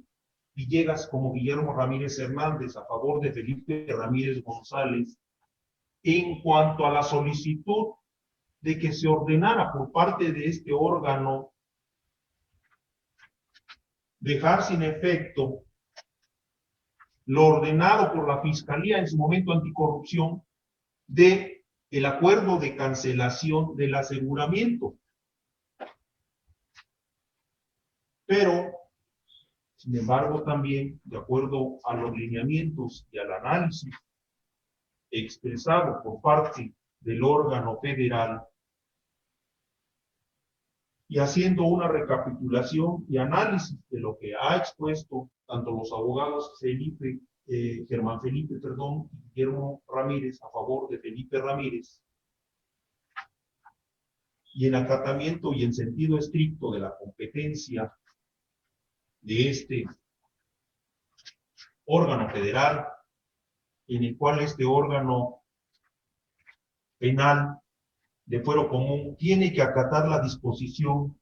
Villegas como Guillermo Ramírez Hernández a favor de Felipe Ramírez González en cuanto a la solicitud de que se ordenara por parte de este órgano dejar sin efecto lo ordenado por la Fiscalía en su momento anticorrupción de el acuerdo de cancelación del aseguramiento. Pero, sin embargo, también, de acuerdo a los lineamientos y al análisis expresado por parte del órgano federal, y haciendo una recapitulación y análisis de lo que ha expuesto tanto los abogados Germán Felipe, y Guillermo Ramírez a favor de Felipe Ramírez, y en acatamiento y en sentido estricto de la competencia de este órgano federal, en el cual este órgano penal de fuero común tiene que acatar la disposición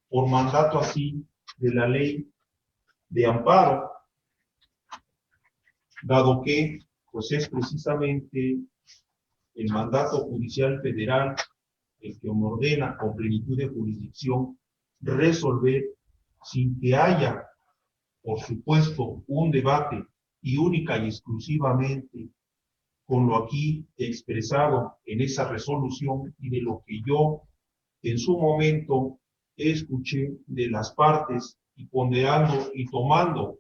por mandato así de la ley de amparo, dado que pues es precisamente el mandato judicial federal, el que me ordena con plenitud de jurisdicción resolver sin que haya, por supuesto, un debate y única y exclusivamente con lo aquí expresado en esa resolución y de lo que yo en su momento escuché de las partes y ponderando y tomando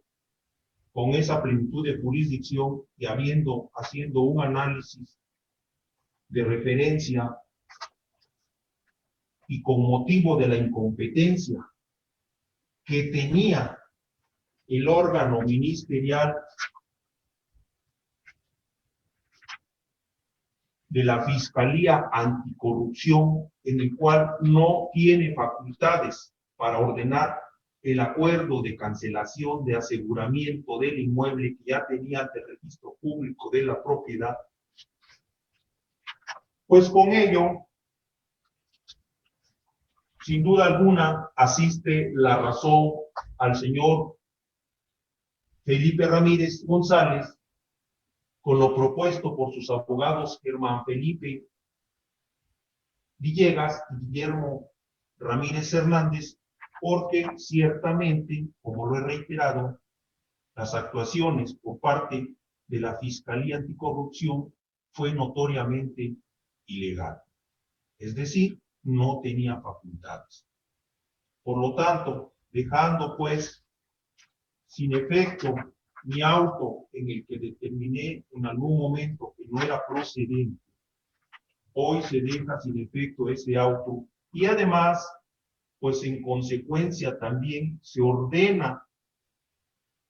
con esa plenitud de jurisdicción y haciendo un análisis de referencia y con motivo de la incompetencia que tenía el órgano ministerial de la Fiscalía Anticorrupción, en el cual no tiene facultades para ordenar el acuerdo de cancelación de aseguramiento del inmueble que ya tenía ante el registro público de la propiedad, pues con ello, sin duda alguna, asiste la razón al señor Felipe Ramírez González con lo propuesto por sus abogados Germán Felipe Villegas y Guillermo Ramírez Hernández, porque ciertamente, como lo he reiterado, las actuaciones por parte de la Fiscalía Anticorrupción fue notoriamente ilegal. Es decir, no tenía facultades. Por lo tanto, dejando pues sin efecto mi auto en el que determiné en algún momento que no era procedente, hoy se deja sin efecto ese auto y además, pues en consecuencia también se ordena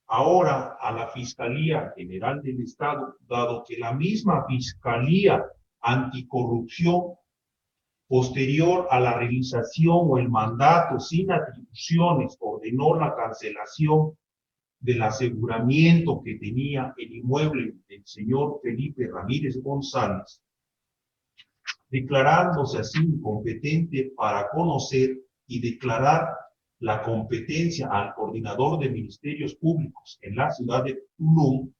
ahora a la Fiscalía General del Estado, dado que la misma Fiscalía Anticorrupción, posterior a la realización o el mandato sin atribuciones, ordenó la cancelación del aseguramiento que tenía el inmueble del señor Felipe Ramírez González, declarándose así incompetente para conocer y declarar la competencia al coordinador de ministerios públicos en la ciudad de Tulum.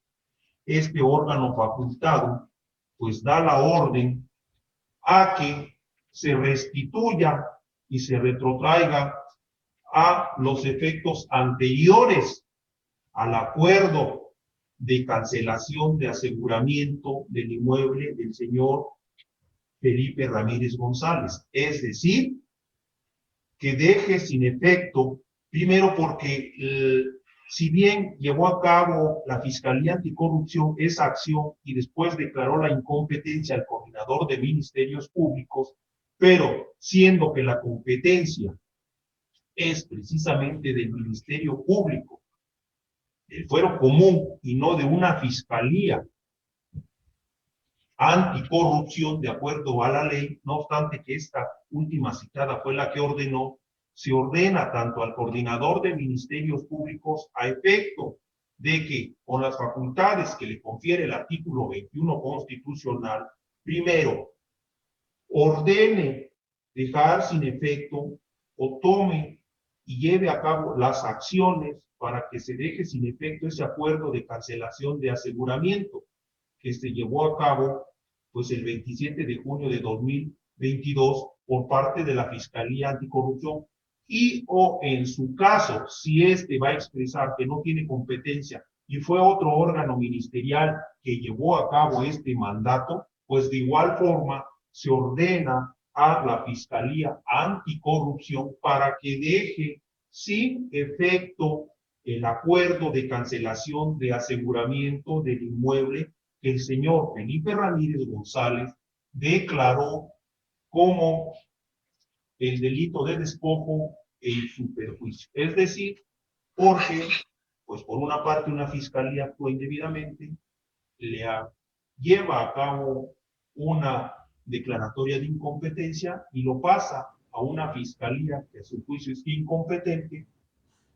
Este órgano facultado pues da la orden a que se restituya y se retrotraiga a los efectos anteriores al acuerdo de cancelación de aseguramiento del inmueble del señor Felipe Ramírez González. Es decir, que deje sin efecto, primero porque si bien llevó a cabo la Fiscalía Anticorrupción esa acción y después declaró la incompetencia al coordinador de ministerios públicos, pero siendo que la competencia es precisamente del Ministerio Público, del fuero común y no de una fiscalía anticorrupción de acuerdo a la ley, no obstante que esta última citada fue la que ordenó, se ordena tanto al coordinador de ministerios públicos a efecto de que con las facultades que le confiere el artículo 21 constitucional, primero, ordene dejar sin efecto o tome y lleve a cabo las acciones para que se deje sin efecto ese acuerdo de cancelación de aseguramiento que se llevó a cabo pues el 27 de junio de 2022 por parte de la Fiscalía Anticorrupción y o en su caso, si este va a expresar que no tiene competencia y fue otro órgano ministerial que llevó a cabo este mandato, pues de igual forma se ordena a la Fiscalía Anticorrupción para que deje sin efecto el acuerdo de cancelación de aseguramiento del inmueble que el señor Felipe Ramírez González declaró como el delito de despojo e superjuicio. Es decir, porque, pues por una parte una fiscalía actúa indebidamente, lleva a cabo una declaratoria de incompetencia y lo pasa a una fiscalía que a su juicio es incompetente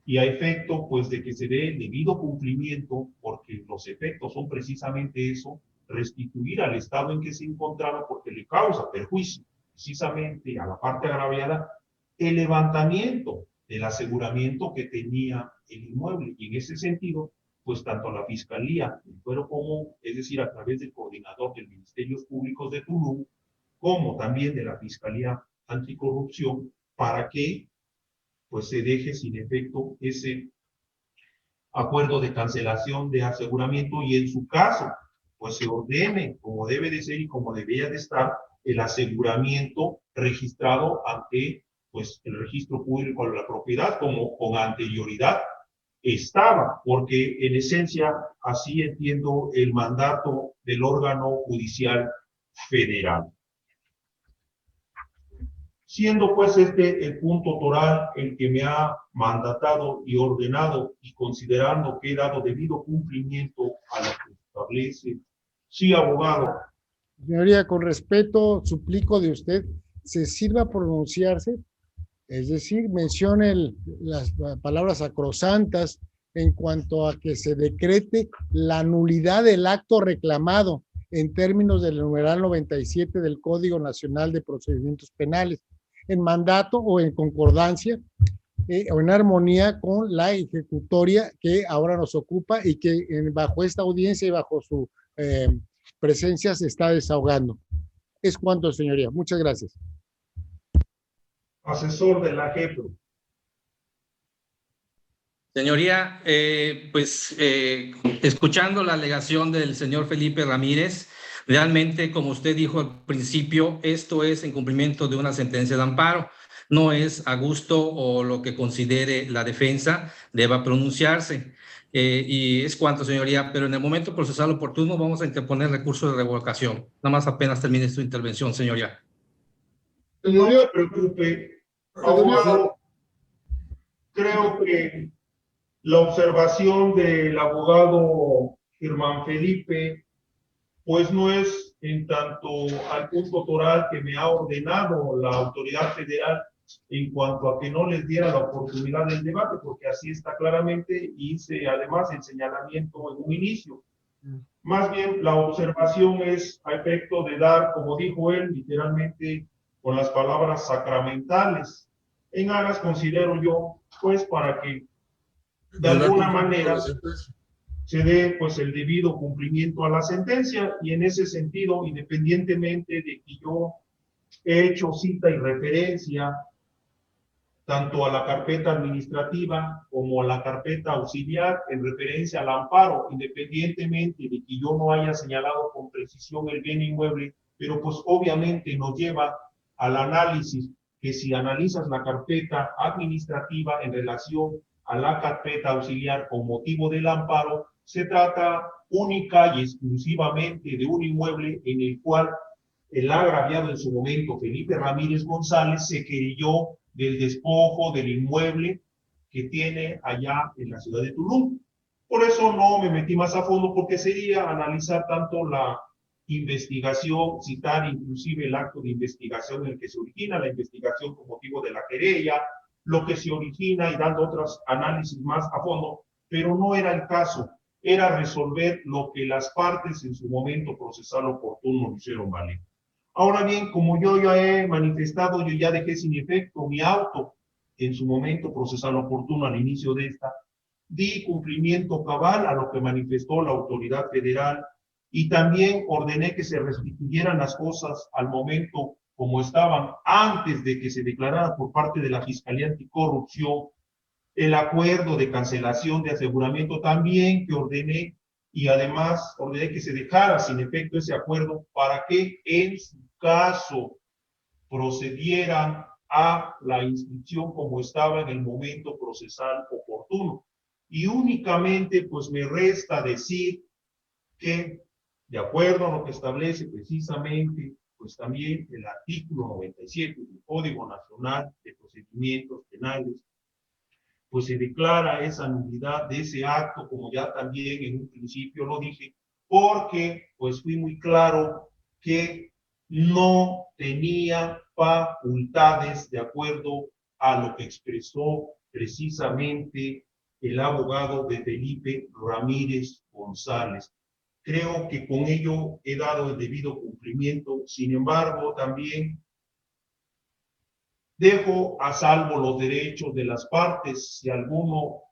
y a efecto pues de que se dé el debido cumplimiento, porque los efectos son precisamente eso, restituir al estado en que se encontraba porque le causa perjuicio precisamente a la parte agraviada el levantamiento del aseguramiento que tenía el inmueble y en ese sentido pues pues tanto a la Fiscalía del Fuero Común, es decir, a través del coordinador de Ministerios Públicos de Tulum, como también de la Fiscalía Anticorrupción, para que pues se deje sin efecto ese acuerdo de cancelación de aseguramiento y en su caso, pues se ordene como debe de ser y como debería de estar el aseguramiento registrado ante pues el registro público de la propiedad como con anterioridad estaba, porque en esencia así entiendo el mandato del órgano judicial federal. Siendo pues este el punto toral el que me ha mandatado y ordenado y considerando que he dado debido cumplimiento a lo que establece. Sí, abogado. Señoría, con respeto, suplico de usted, se sirva a pronunciarse, es decir, mencione las palabras sacrosantas en cuanto a que se decrete la nulidad del acto reclamado en términos del numeral 97 del Código Nacional de Procedimientos Penales, en mandato o en concordancia o en armonía con la ejecutoria que ahora nos ocupa y que bajo esta audiencia y bajo su presencia se está desahogando. Es cuanto, señoría. Muchas gracias. Asesor de la JEPRO. Señoría, escuchando la alegación del señor Felipe Ramírez, realmente, como usted dijo al principio, esto es en cumplimiento de una sentencia de amparo. No es a gusto o lo que considere la defensa deba pronunciarse. Y es cuanto, señoría, pero en el momento procesal oportuno vamos a interponer recurso de revocación. Nada más apenas termine su intervención, señoría. No se preocupe, abogado. Creo que la observación del abogado Germán Felipe, pues no es en tanto al punto toral que me ha ordenado la autoridad federal en cuanto a que no les diera la oportunidad del debate, porque así está claramente, y hice además el señalamiento en un inicio. Más bien, la observación es a efecto de dar, como dijo él, literalmente con las palabras sacramentales, en aras, considero yo, pues para que de alguna manera se dé pues el debido cumplimiento a la sentencia, y en ese sentido, independientemente de que yo he hecho cita y referencia tanto a la carpeta administrativa como a la carpeta auxiliar en referencia al amparo, independientemente de que yo no haya señalado con precisión el bien inmueble, pero pues obviamente nos lleva al análisis que si analizas la carpeta administrativa en relación a la carpeta auxiliar con motivo del amparo, se trata única y exclusivamente de un inmueble en el cual el agraviado en su momento, Felipe Ramírez González, se querelló del despojo del inmueble que tiene allá en la ciudad de Tulum. Por eso no me metí más a fondo, porque sería analizar tanto la investigación, citar inclusive el acto de investigación en el que se origina la investigación con motivo de la querella, lo que se origina y dando otros análisis más a fondo, pero no era el caso, era resolver lo que las partes en su momento procesal oportuno hicieron valer. Ahora bien, como yo ya he manifestado, yo ya dejé sin efecto mi auto en su momento procesal oportuno al inicio de esta, di cumplimiento cabal a lo que manifestó la autoridad federal y también ordené que se restituyeran las cosas al momento como estaban antes de que se declarara por parte de la Fiscalía Anticorrupción el acuerdo de cancelación de aseguramiento también que ordené, y además ordené que se dejara sin efecto ese acuerdo para que en su caso procedieran a la inscripción como estaba en el momento procesal oportuno. Y únicamente pues me resta decir que de acuerdo a lo que establece precisamente pues también el artículo 97 del Código Nacional de Procedimientos Penales, pues se declara esa nulidad de ese acto, como ya también en un principio lo dije, porque pues fui muy claro que no tenía facultades de acuerdo a lo que expresó precisamente el abogado de Felipe Ramírez González. Creo que con ello he dado el debido cumplimiento. Sin embargo, también dejo a salvo los derechos de las partes. Si alguno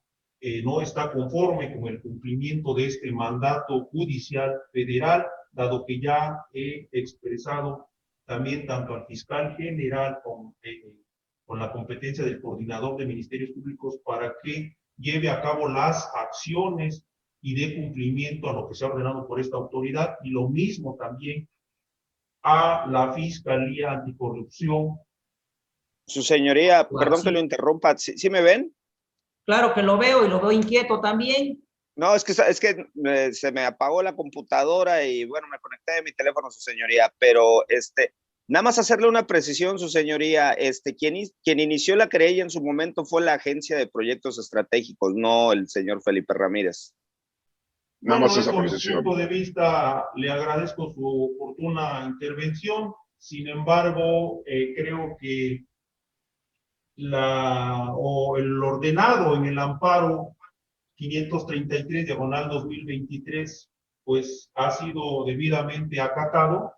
no está conforme con el cumplimiento de este mandato judicial federal, dado que ya he expresado también tanto al fiscal general con la competencia del coordinador de ministerios públicos para que lleve a cabo las acciones y dé cumplimiento a lo que se ha ordenado por esta autoridad, y lo mismo también a la Fiscalía Anticorrupción. Su señoría, perdón que lo interrumpa, ¿sí me ven? Claro que lo veo y lo veo inquieto también. No, es que se me apagó la computadora y bueno, me conecté de mi teléfono, su señoría, pero nada más hacerle una precisión, su señoría, quien inició la querella en su momento fue la Agencia de Proyectos Estratégicos, no el señor Felipe Ramírez. Nada más esa precisión. Desde mi punto de vista, le agradezco su oportuna intervención. Sin embargo, creo que el ordenado en el amparo 533/2023, pues ha sido debidamente acatado.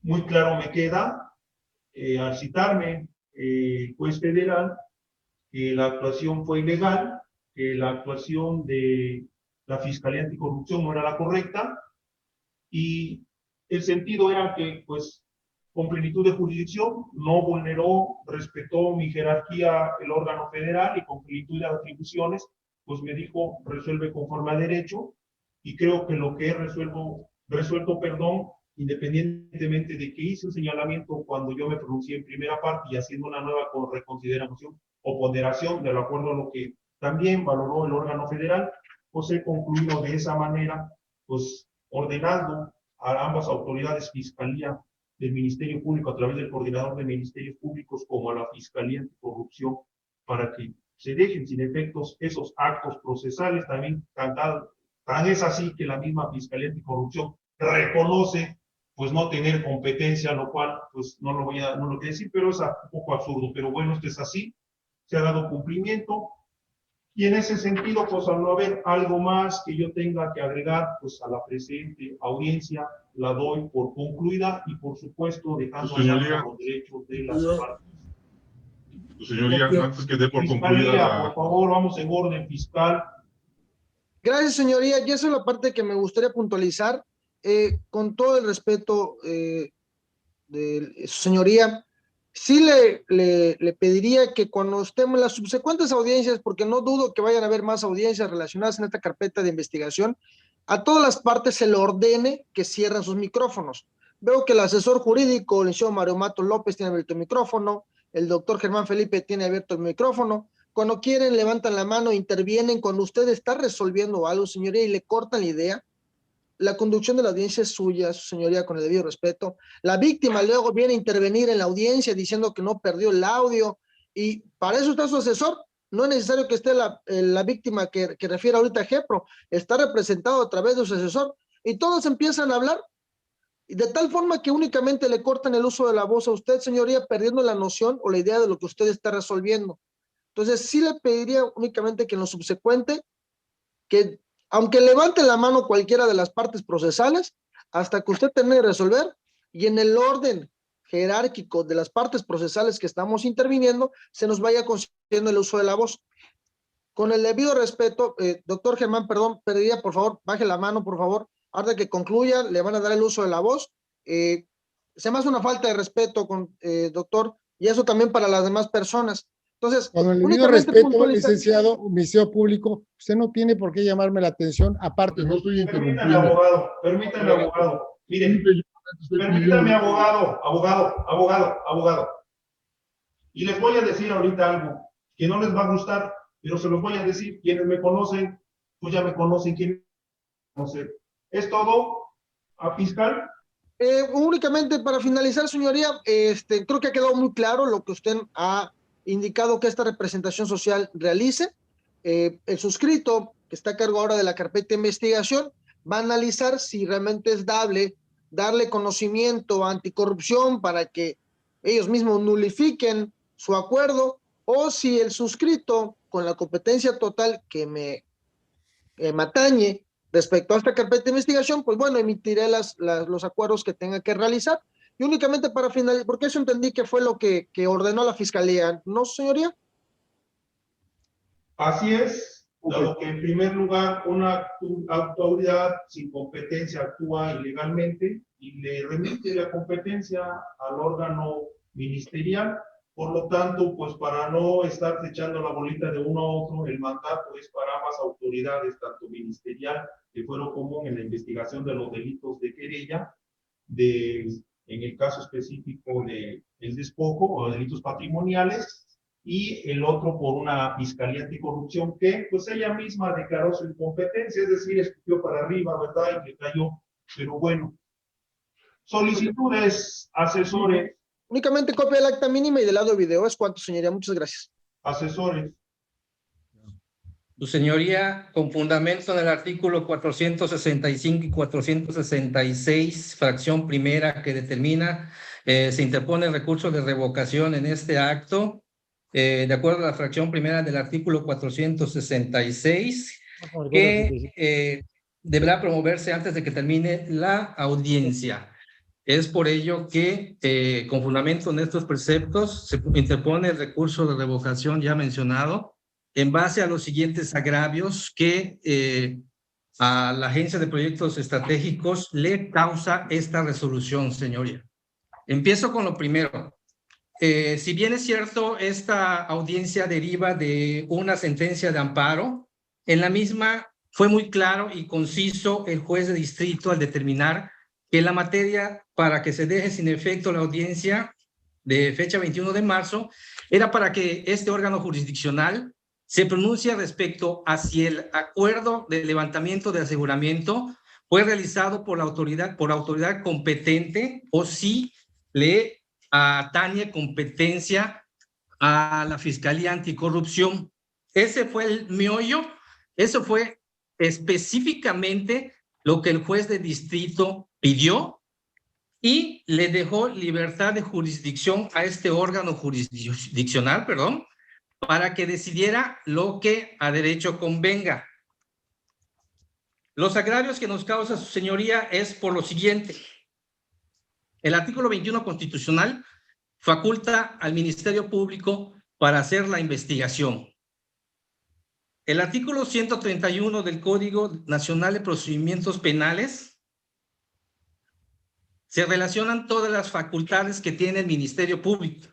Muy claro me queda, al citarme juez federal, que la actuación fue ilegal, que la actuación de la Fiscalía Anticorrupción no era la correcta, y el sentido era que, pues, con plenitud de jurisdicción, no vulneró, respetó mi jerarquía el órgano federal, y con plenitud de atribuciones, pues me dijo, resuelve conforme a derecho, y creo que lo que he resuelto, independientemente de que hice un señalamiento cuando yo me pronuncié en primera parte y haciendo una nueva reconsideración o ponderación de acuerdo a lo que también valoró el órgano federal, pues he concluido de esa manera, pues ordenando a ambas autoridades, Fiscalía del Ministerio Público a través del Coordinador de Ministerios Públicos, como a la Fiscalía Anticorrupción, para que se dejen sin efectos esos actos procesales. También tan es así que la misma Fiscalía Anticorrupción reconoce pues no tener competencia, lo cual pues no lo quiero decir, pero es un poco absurdo. Pero bueno, esto es así, se ha dado cumplimiento, y en ese sentido, pues al no haber algo más que yo tenga que agregar, pues a la presente audiencia la doy por concluida, y por supuesto dejando los derechos de las partes. Su señoría, antes que dé por Fiscalía, concluida por favor, vamos en orden, fiscal. Gracias, señoría. Y esa es la parte que me gustaría puntualizar. Con todo el respeto de su señoría, sí le pediría que cuando estemos en las subsecuentes audiencias, porque no dudo que vayan a haber más audiencias relacionadas en esta carpeta de investigación, a todas las partes se le ordene que cierren sus micrófonos. Veo que el asesor jurídico, el licenciado Mario Matos López, tiene abierto el micrófono, el doctor Germán Felipe tiene abierto el micrófono. Cuando quieren, levantan la mano, intervienen. Cuando usted está resolviendo algo, señoría, y le cortan la idea, la conducción de la audiencia es suya, su señoría, con el debido respeto. La víctima luego viene a intervenir en la audiencia diciendo que no perdió el audio, y para eso está su asesor. No es necesario que esté la víctima que refiere ahorita a GEPRO, está representado a través de su asesor, y todos empiezan a hablar, y de tal forma que únicamente le cortan el uso de la voz a usted, señoría, perdiendo la noción o la idea de lo que usted está resolviendo. Entonces, sí le pediría únicamente que en lo subsecuente, que aunque levante la mano cualquiera de las partes procesales, hasta que usted termine de resolver, y en el orden jerárquico de las partes procesales que estamos interviniendo, se nos vaya concediendo el uso de la voz. Con el debido respeto, doctor Germán, perdón, pediría, por favor, baje la mano, por favor. Ahora que concluya, le van a dar el uso de la voz. Se me hace una falta de respeto, doctor, y eso también para las demás personas. Entonces, con el debido respeto, licenciado, Ministerio Público, usted no tiene por qué llamarme la atención, aparte no estoy interrumpiendo. Permítame, abogado. Miren, permítame, abogado. Y les voy a decir ahorita algo que no les va a gustar, pero se los voy a decir. Quienes me conocen, pues ya me conocen. ¿Quién conoce? ¿Es todo, a fiscal? Únicamente para finalizar, señoría, creo que ha quedado muy claro lo que usted ha indicado que esta representación social realice. El suscrito, que está a cargo ahora de la carpeta de investigación, va a analizar si realmente es darle conocimiento a Anticorrupción para que ellos mismos nulifiquen su acuerdo, o si el suscrito, con la competencia total que me atañe respecto a esta carpeta de investigación, pues bueno, emitiré los acuerdos que tenga que realizar. Y únicamente para finalizar, porque eso entendí que fue lo que ordenó la Fiscalía, ¿no, señoría? Así es, Dado que en primer lugar una autoridad sin competencia actúa ilegalmente y le remite la competencia al órgano ministerial. Por lo tanto, pues para no estar echando la bolita de uno a otro, el mandato es para ambas autoridades, tanto ministerial, de fuero común en la investigación de los delitos de querella, en el caso específico de el despojo o delitos patrimoniales, y el otro por una fiscalía anticorrupción que pues ella misma declaró su incompetencia, es decir, escupió para arriba, ¿verdad? Y le cayó, pero bueno. Solicitudes, asesores. Únicamente copia del acta mínima y del audio video. ¿Es cuánto, señoría? Muchas gracias. Asesores. Su señoría, con fundamento en el artículo 465 y 466, fracción primera, que determina, se interpone el recurso de revocación en este acto, de acuerdo a la fracción primera del artículo 466, que deberá promoverse antes de que termine la audiencia. Es por ello que, con fundamento en estos preceptos, se interpone el recurso de revocación ya mencionado, en base a los siguientes agravios que a la Agencia de Proyectos Estratégicos le causa esta resolución, señoría. Empiezo con lo primero. Si bien es cierto, esta audiencia deriva de una sentencia de amparo, en la misma fue muy claro y conciso el juez de distrito al determinar que la materia para que se deje sin efecto la audiencia de fecha 21 de marzo era para que este órgano jurisdiccional se pronuncie respecto a si el acuerdo de levantamiento de aseguramiento fue realizado por la autoridad competente o si le atañe competencia a la Fiscalía Anticorrupción. Ese fue el meollo, eso fue específicamente lo que el juez de distrito pidió y le dejó libertad de jurisdicción a este órgano jurisdiccional, para que decidiera lo que a derecho convenga. Los agravios que nos causa su señoría es por lo siguiente. El artículo 21 constitucional faculta al Ministerio Público para hacer la investigación. El artículo 131 del Código Nacional de Procedimientos Penales se relacionan todas las facultades que tiene el Ministerio Público.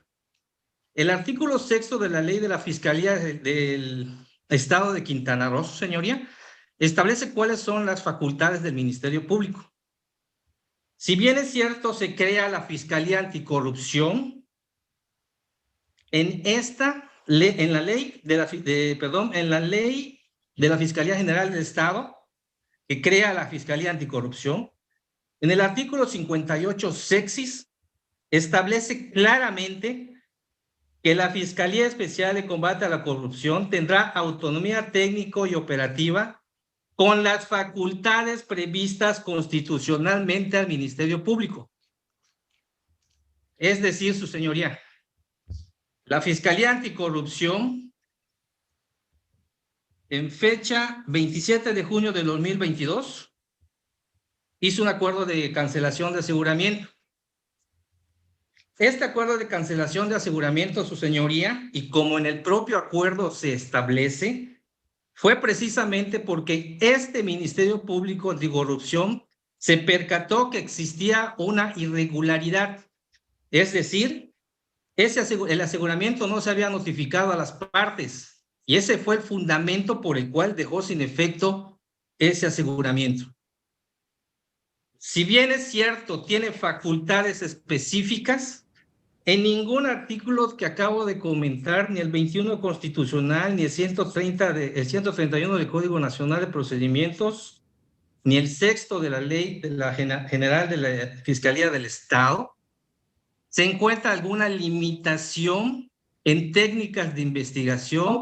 El artículo 6 de la Ley de la Fiscalía del Estado de Quintana Roo, señoría, establece cuáles son las facultades del Ministerio Público. Si bien es cierto, se crea la Fiscalía Anticorrupción, en la ley de la Fiscalía General del Estado, que crea la Fiscalía Anticorrupción, en el artículo 58 sexis establece claramente que la Fiscalía Especial de Combate a la Corrupción tendrá autonomía técnico y operativa con las facultades previstas constitucionalmente al Ministerio Público. Es decir, su señoría, la Fiscalía Anticorrupción, en fecha 27 de junio de 2022, hizo un acuerdo de cancelación de aseguramiento. Este acuerdo de cancelación de aseguramiento, su señoría, y como en el propio acuerdo se establece, fue precisamente porque este Ministerio Público Anticorrupción se percató que existía una irregularidad. Es decir, el aseguramiento no se había notificado a las partes y ese fue el fundamento por el cual dejó sin efecto ese aseguramiento. Si bien es cierto, tiene facultades específicas, en ningún artículo que acabo de comentar, ni el 21 constitucional, ni el 131 del Código Nacional de Procedimientos, ni el 6 de la Ley de la General de la Fiscalía del Estado, se encuentra alguna limitación en técnicas de investigación.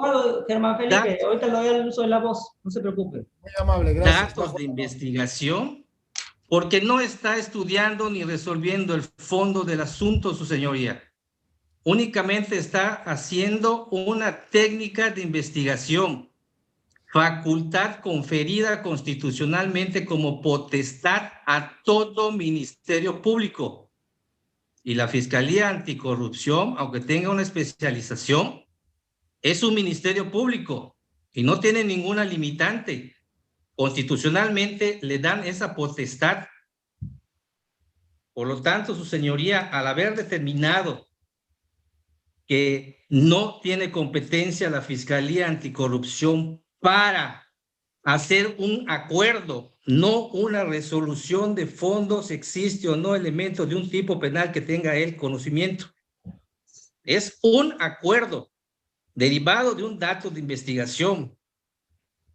Germán Felipe, ahorita le doy el uso de la voz, no se preocupe. Muy amable, gracias. Datos de investigación, porque no está estudiando ni resolviendo el fondo del asunto, su señoría. Únicamente está haciendo una técnica de investigación, facultad conferida constitucionalmente como potestad a todo Ministerio Público. Y la Fiscalía Anticorrupción, aunque tenga una especialización, es un Ministerio Público y no tiene ninguna limitante. Constitucionalmente le dan esa potestad. Por lo tanto, su señoría, al haber determinado que no tiene competencia la Fiscalía Anticorrupción para hacer un acuerdo, no una resolución de fondos, existe o no elementos de un tipo penal que tenga él conocimiento. Es un acuerdo derivado de un dato de investigación.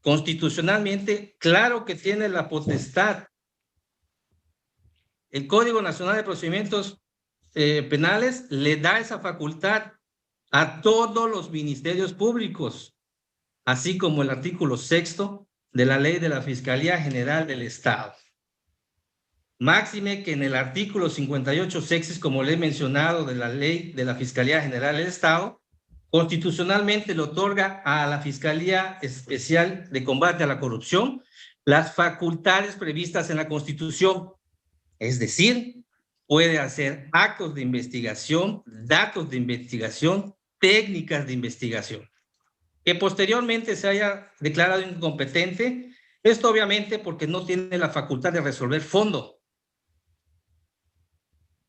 Constitucionalmente, claro que tiene la potestad. El Código Nacional de Procedimientos Penales le da esa facultad a todos los ministerios públicos, así como el artículo 6º de la Ley de la Fiscalía General del Estado. Máxime que en el artículo 58 sexis, como le he mencionado, de la Ley de la Fiscalía General del Estado, constitucionalmente le otorga a la Fiscalía Especial de Combate a la Corrupción las facultades previstas en la Constitución. Es decir, puede hacer actos de investigación, datos de investigación, técnicas de investigación. Que posteriormente se haya declarado incompetente, esto obviamente porque no tiene la facultad de resolver fondo.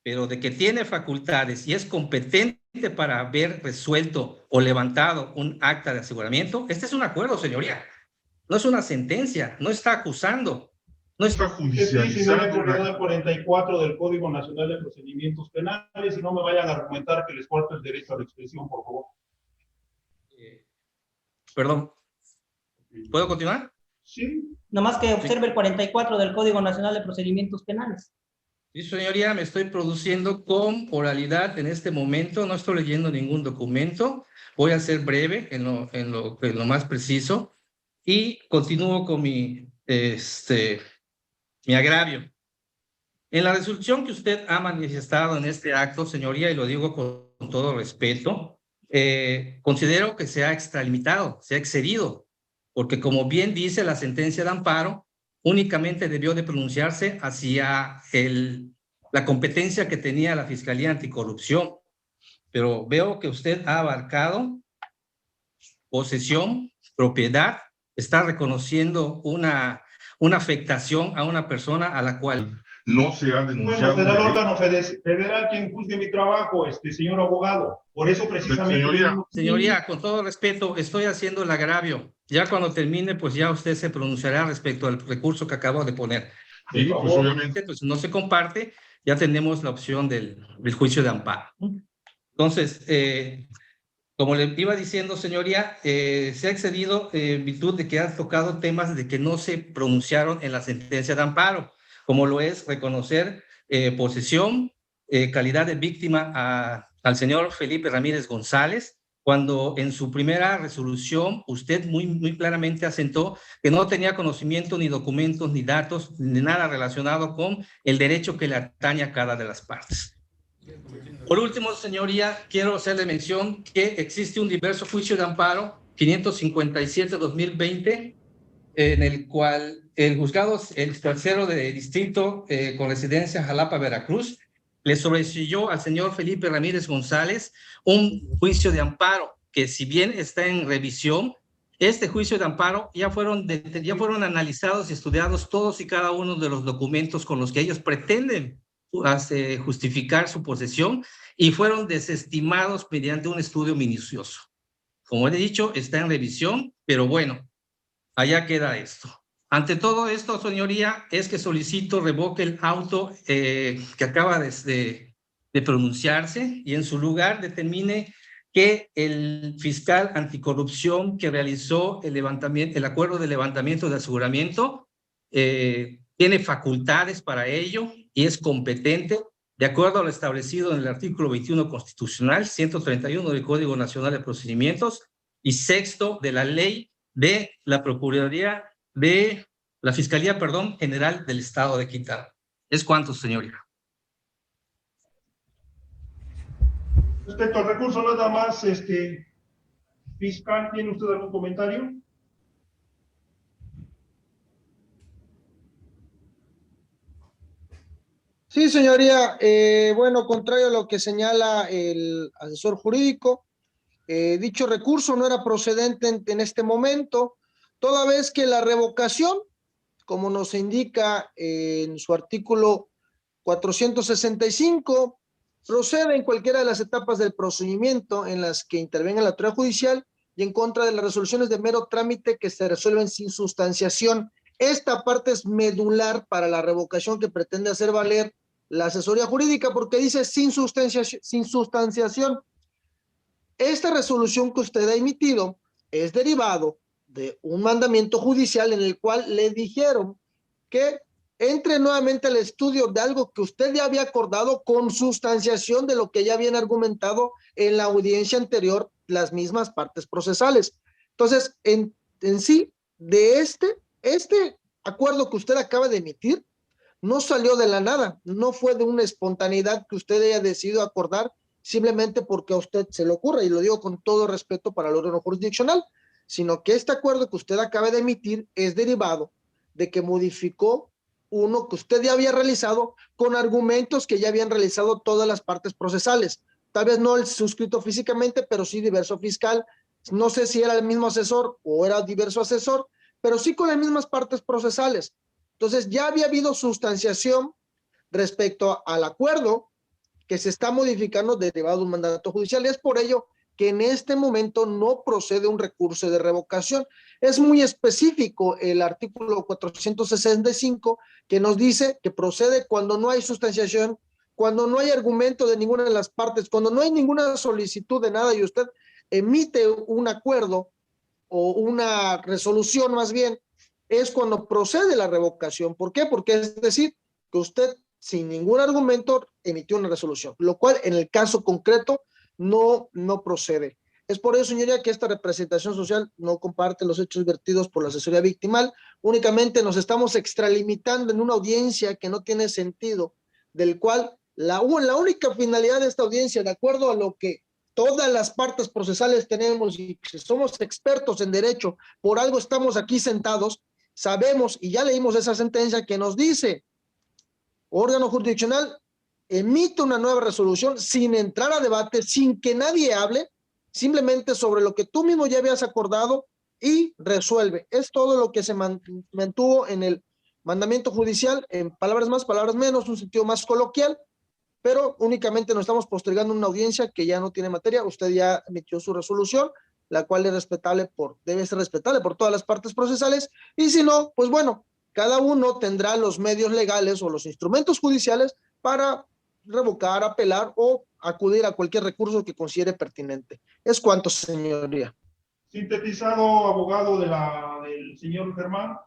Pero de que tiene facultades y es competente para haber resuelto o levantado un acta de aseguramiento, este es un acuerdo, señoría. No es una sentencia, no está acusando. No está judicializando. El 44 del Código Nacional de Procedimientos Penales, y no me vayan a argumentar que les falta el derecho a la expresión, por favor. Perdón. ¿Puedo continuar? Sí. Nomás que observe el 44 del Código Nacional de Procedimientos Penales. Sí, señoría, me estoy produciendo con oralidad en este momento, no estoy leyendo ningún documento, voy a ser breve en lo más preciso y continúo con mi agravio. En la resolución que usted ha manifestado en este acto, señoría, y lo digo con todo respeto, considero que se ha extralimitado, se ha excedido, porque como bien dice la sentencia de amparo, únicamente debió de pronunciarse hacia la competencia que tenía la Fiscalía Anticorrupción, pero veo que usted ha abarcado posesión, propiedad, está reconociendo una afectación a una persona a la cual no se ha denunciado. Bueno, será el órgano federal quien juzgue mi trabajo, señor abogado. Por eso precisamente... Señoría, con todo respeto, estoy haciendo el agravio. Ya cuando termine, pues ya usted se pronunciará respecto al recurso que acabo de poner. Sí, pues obviamente. Pues no se comparte, ya tenemos la opción del juicio de amparo. Entonces, como le iba diciendo, señoría, se ha excedido en virtud de que ha tocado temas de que no se pronunciaron en la sentencia de amparo, como lo es reconocer posesión, calidad de víctima al señor Felipe Ramírez González, cuando en su primera resolución usted muy claramente asentó que no tenía conocimiento, ni documentos, ni datos, ni nada relacionado con el derecho que le atañe a cada de las partes. Por último, señoría, quiero hacerle mención que existe un diverso juicio de amparo 557-2020, en el cual el juzgado, el tercero de distrito con residencia Jalapa, Veracruz, le sobreseyó al señor Felipe Ramírez González un juicio de amparo que, si bien está en revisión, este juicio de amparo ya fueron analizados y estudiados todos y cada uno de los documentos con los que ellos pretenden justificar su posesión, y fueron desestimados mediante un estudio minucioso. Como he dicho, está en revisión, pero bueno, allá queda esto. Ante todo esto, señoría, es que solicito revoque el auto que acaba de pronunciarse, y en su lugar determine que el fiscal anticorrupción que realizó el acuerdo de levantamiento de aseguramiento tiene facultades para ello y es competente de acuerdo a lo establecido en el artículo 21 constitucional, 131 del Código Nacional de Procedimientos y 6º de la Ley de la Procuraduría de la Fiscalía, General del Estado de Quintana. ¿Es cuánto, señoría? Respecto al recurso, nada más, fiscal, ¿tiene usted algún comentario? Sí, señoría. Bueno, contrario a lo que señala el asesor jurídico, dicho recurso no era procedente en este momento, toda vez que la revocación, como nos indica en su artículo 465, procede en cualquiera de las etapas del procedimiento en las que intervenga la autoridad judicial y en contra de las resoluciones de mero trámite que se resuelven sin sustanciación. Esta parte es medular para la revocación que pretende hacer valer la asesoría jurídica, porque dice sin sustanciación. Esta resolución que usted ha emitido es derivado de un mandamiento judicial en el cual le dijeron que entre nuevamente al estudio de algo que usted ya había acordado con sustanciación de lo que ya habían argumentado en la audiencia anterior las mismas partes procesales. Entonces, en sí, de este acuerdo que usted acaba de emitir, no salió de la nada, no fue de una espontaneidad que usted haya decidido acordar simplemente porque a usted se le ocurra, y lo digo con todo respeto para el órgano jurisdiccional, sino que este acuerdo que usted acaba de emitir es derivado de que modificó uno que usted ya había realizado con argumentos que ya habían realizado todas las partes procesales. Tal vez no el suscrito físicamente, pero sí diverso fiscal. No sé si era el mismo asesor o era diverso asesor, pero sí con las mismas partes procesales. Entonces ya había habido sustanciación respecto al acuerdo que se está modificando derivado de un mandato judicial. Es por ello que en este momento no procede un recurso de revocación. Es muy específico el artículo 465 que nos dice que procede cuando no hay sustanciación, cuando no hay argumento de ninguna de las partes, cuando no hay ninguna solicitud de nada y usted emite un acuerdo o una resolución más bien, es cuando procede la revocación. ¿Por qué? Porque es decir, que usted sin ningún argumento emitió una resolución, lo cual en el caso concreto no procede. Es por eso, señoría, que esta representación social no comparte los hechos vertidos por la asesoría victimal. Únicamente nos estamos extralimitando en una audiencia que no tiene sentido, del cual la única finalidad de esta audiencia, de acuerdo a lo que todas las partes procesales tenemos y que somos expertos en derecho, por algo estamos aquí sentados, sabemos y ya leímos esa sentencia que nos dice, órgano jurisdiccional emite una nueva resolución sin entrar a debate, sin que nadie hable, simplemente sobre lo que tú mismo ya habías acordado y resuelve. Es todo lo que se mantuvo en el mandamiento judicial, en palabras más, palabras menos, un sentido más coloquial, pero únicamente nos estamos postergando una audiencia que ya no tiene materia. Usted ya emitió su resolución, la cual es respetable debe ser respetable por todas las partes procesales, y si no, pues bueno, cada uno tendrá los medios legales o los instrumentos judiciales para revocar, apelar o acudir a cualquier recurso que considere pertinente. Es cuanto, señoría. Sintetizado, abogado del señor Germán.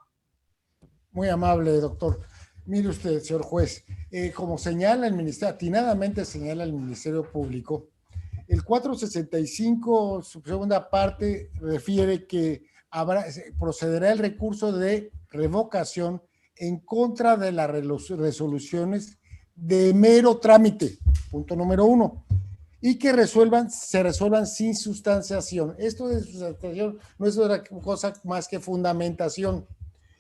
Muy amable, doctor. Mire usted, señor juez, como señala el Ministerio, atinadamente señala el Ministerio Público, el 465, su segunda parte, refiere que procederá el recurso de revocación en contra de las resoluciones de mero trámite, punto número 1, y que se resuelvan sin sustanciación. Esto de sustanciación no es otra cosa más que fundamentación,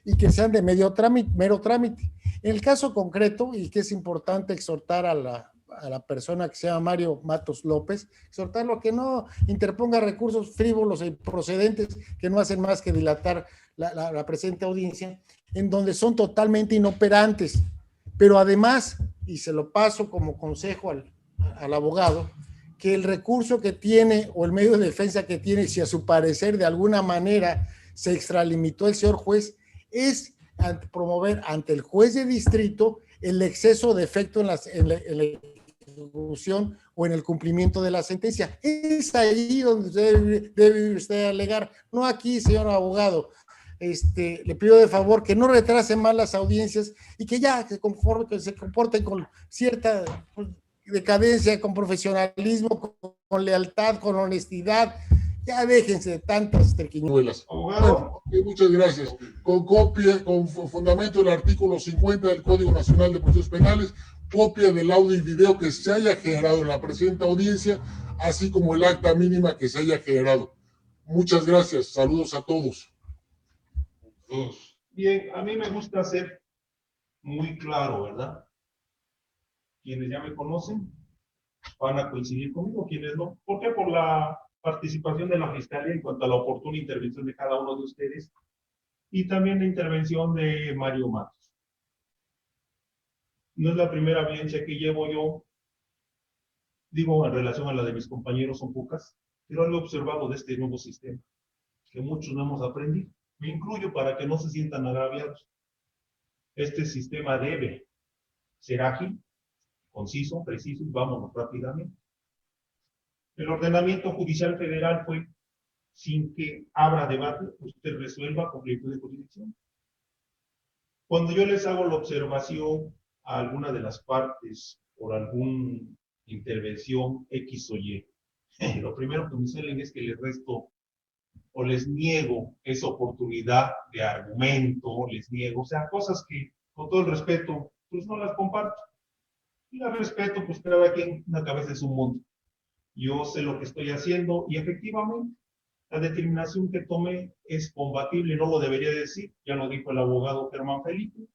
y que sean de mero trámite. En el caso concreto, y que es importante exhortar a la persona que se llama Mario Matos López, exhortarlo a que no interponga recursos frívolos e improcedentes que no hacen más que dilatar la presente audiencia, en donde son totalmente inoperantes. Pero además, y se lo paso como consejo al abogado, que el recurso que tiene o el medio de defensa que tiene, si a su parecer de alguna manera se extralimitó el señor juez, es promover ante el juez de distrito el exceso de efecto en la ejecución o en el cumplimiento de la sentencia. Es ahí donde debe usted alegar, no aquí, señor abogado. Le pido de favor que no retrase más las audiencias y que ya que se comporten con cierta decadencia, con profesionalismo, con lealtad, con honestidad. Ya déjense de tantas triquiñuelas. Bueno, muchas gracias. Con fundamento del artículo 50 del Código Nacional de Procesos Penales, copia del audio y video que se haya generado en la presente audiencia, así como el acta mínima que se haya generado. Muchas gracias. Saludos a todos. Bien, a mí me gusta ser muy claro, ¿verdad? Quienes ya me conocen van a coincidir conmigo, quienes no. ¿Por qué? Por la participación de la Fiscalía en cuanto a la oportuna intervención de cada uno de ustedes y también la intervención de Mario Matos. No es la primera audiencia que llevo yo, digo, en relación a la de mis compañeros son pocas, pero algo observado de este nuevo sistema, que muchos no hemos aprendido. Me incluyo para que no se sientan agraviados. Este sistema debe ser ágil, conciso, preciso y vámonos rápidamente. El ordenamiento judicial federal fue sin que abra debate, usted resuelva con plenitud de jurisdicción. Cuando yo les hago la observación a alguna de las partes por alguna intervención X o Y, lo primero que me suelen es que les resto o les niego esa oportunidad de argumento, les niego, o sea, cosas que con todo el respeto, pues no las comparto. Y las respeto, pues cada quien, una cabeza es un mundo. Yo sé lo que estoy haciendo y efectivamente la determinación que tomé es combatible, no lo debería decir, ya lo dijo el abogado Germán Felipe,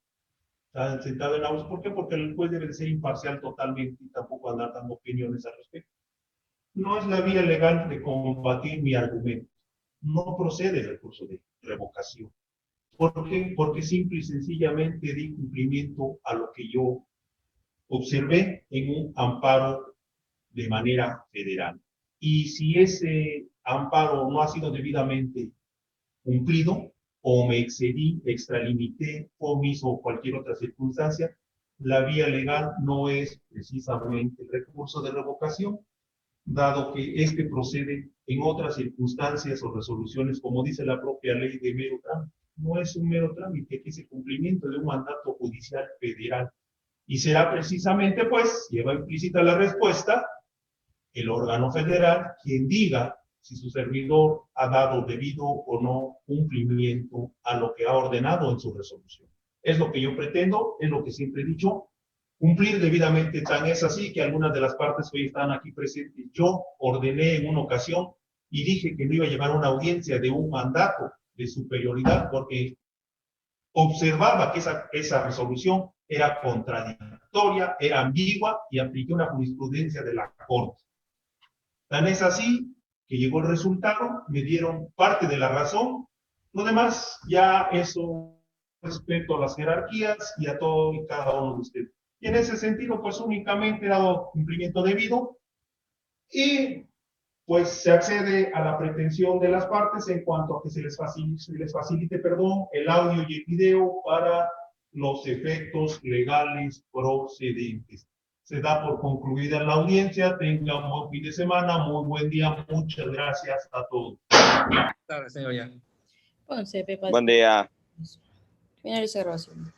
está sentado en la voz. ¿Por qué? Porque el juez debe de ser imparcial totalmente y tampoco andar dando opiniones al respecto. No es la vía legal de combatir mi argumento. No procede el recurso de revocación. ¿Por qué? Porque simple y sencillamente di cumplimiento a lo que yo observé en un amparo de manera federal. Y si ese amparo no ha sido debidamente cumplido, o me excedí, extralimité, omiso o cualquier otra circunstancia, la vía legal no es precisamente el recurso de revocación, dado que este procede en otras circunstancias o resoluciones, como dice la propia ley de mero trámite. No es un mero trámite, que es el cumplimiento de un mandato judicial federal. Y será precisamente, pues, lleva implícita la respuesta, el órgano federal quien diga si su servidor ha dado debido o no cumplimiento a lo que ha ordenado en su resolución. Es lo que yo pretendo, es lo que siempre he dicho, cumplir debidamente. Tan es así que algunas de las partes que hoy están aquí presentes, yo ordené en una ocasión y dije que no iba a llevar una audiencia de un mandato de superioridad porque observaba que esa resolución era contradictoria, era ambigua y apliqué una jurisprudencia de la Corte. Tan es así que llegó el resultado, me dieron parte de la razón, lo demás ya eso respeto a las jerarquías y a todo y cada uno de ustedes. Y en ese sentido, pues únicamente he dado cumplimiento debido y pues se accede a la pretensión de las partes en cuanto a que se les facilite, el audio y el video para los efectos legales procedentes. Se da por concluida la audiencia. Tenga un buen fin de semana, muy buen día. Muchas gracias a todos. Buenas tardes, señoría. Ponce, Pepa. Buen día. Finaliza grabación.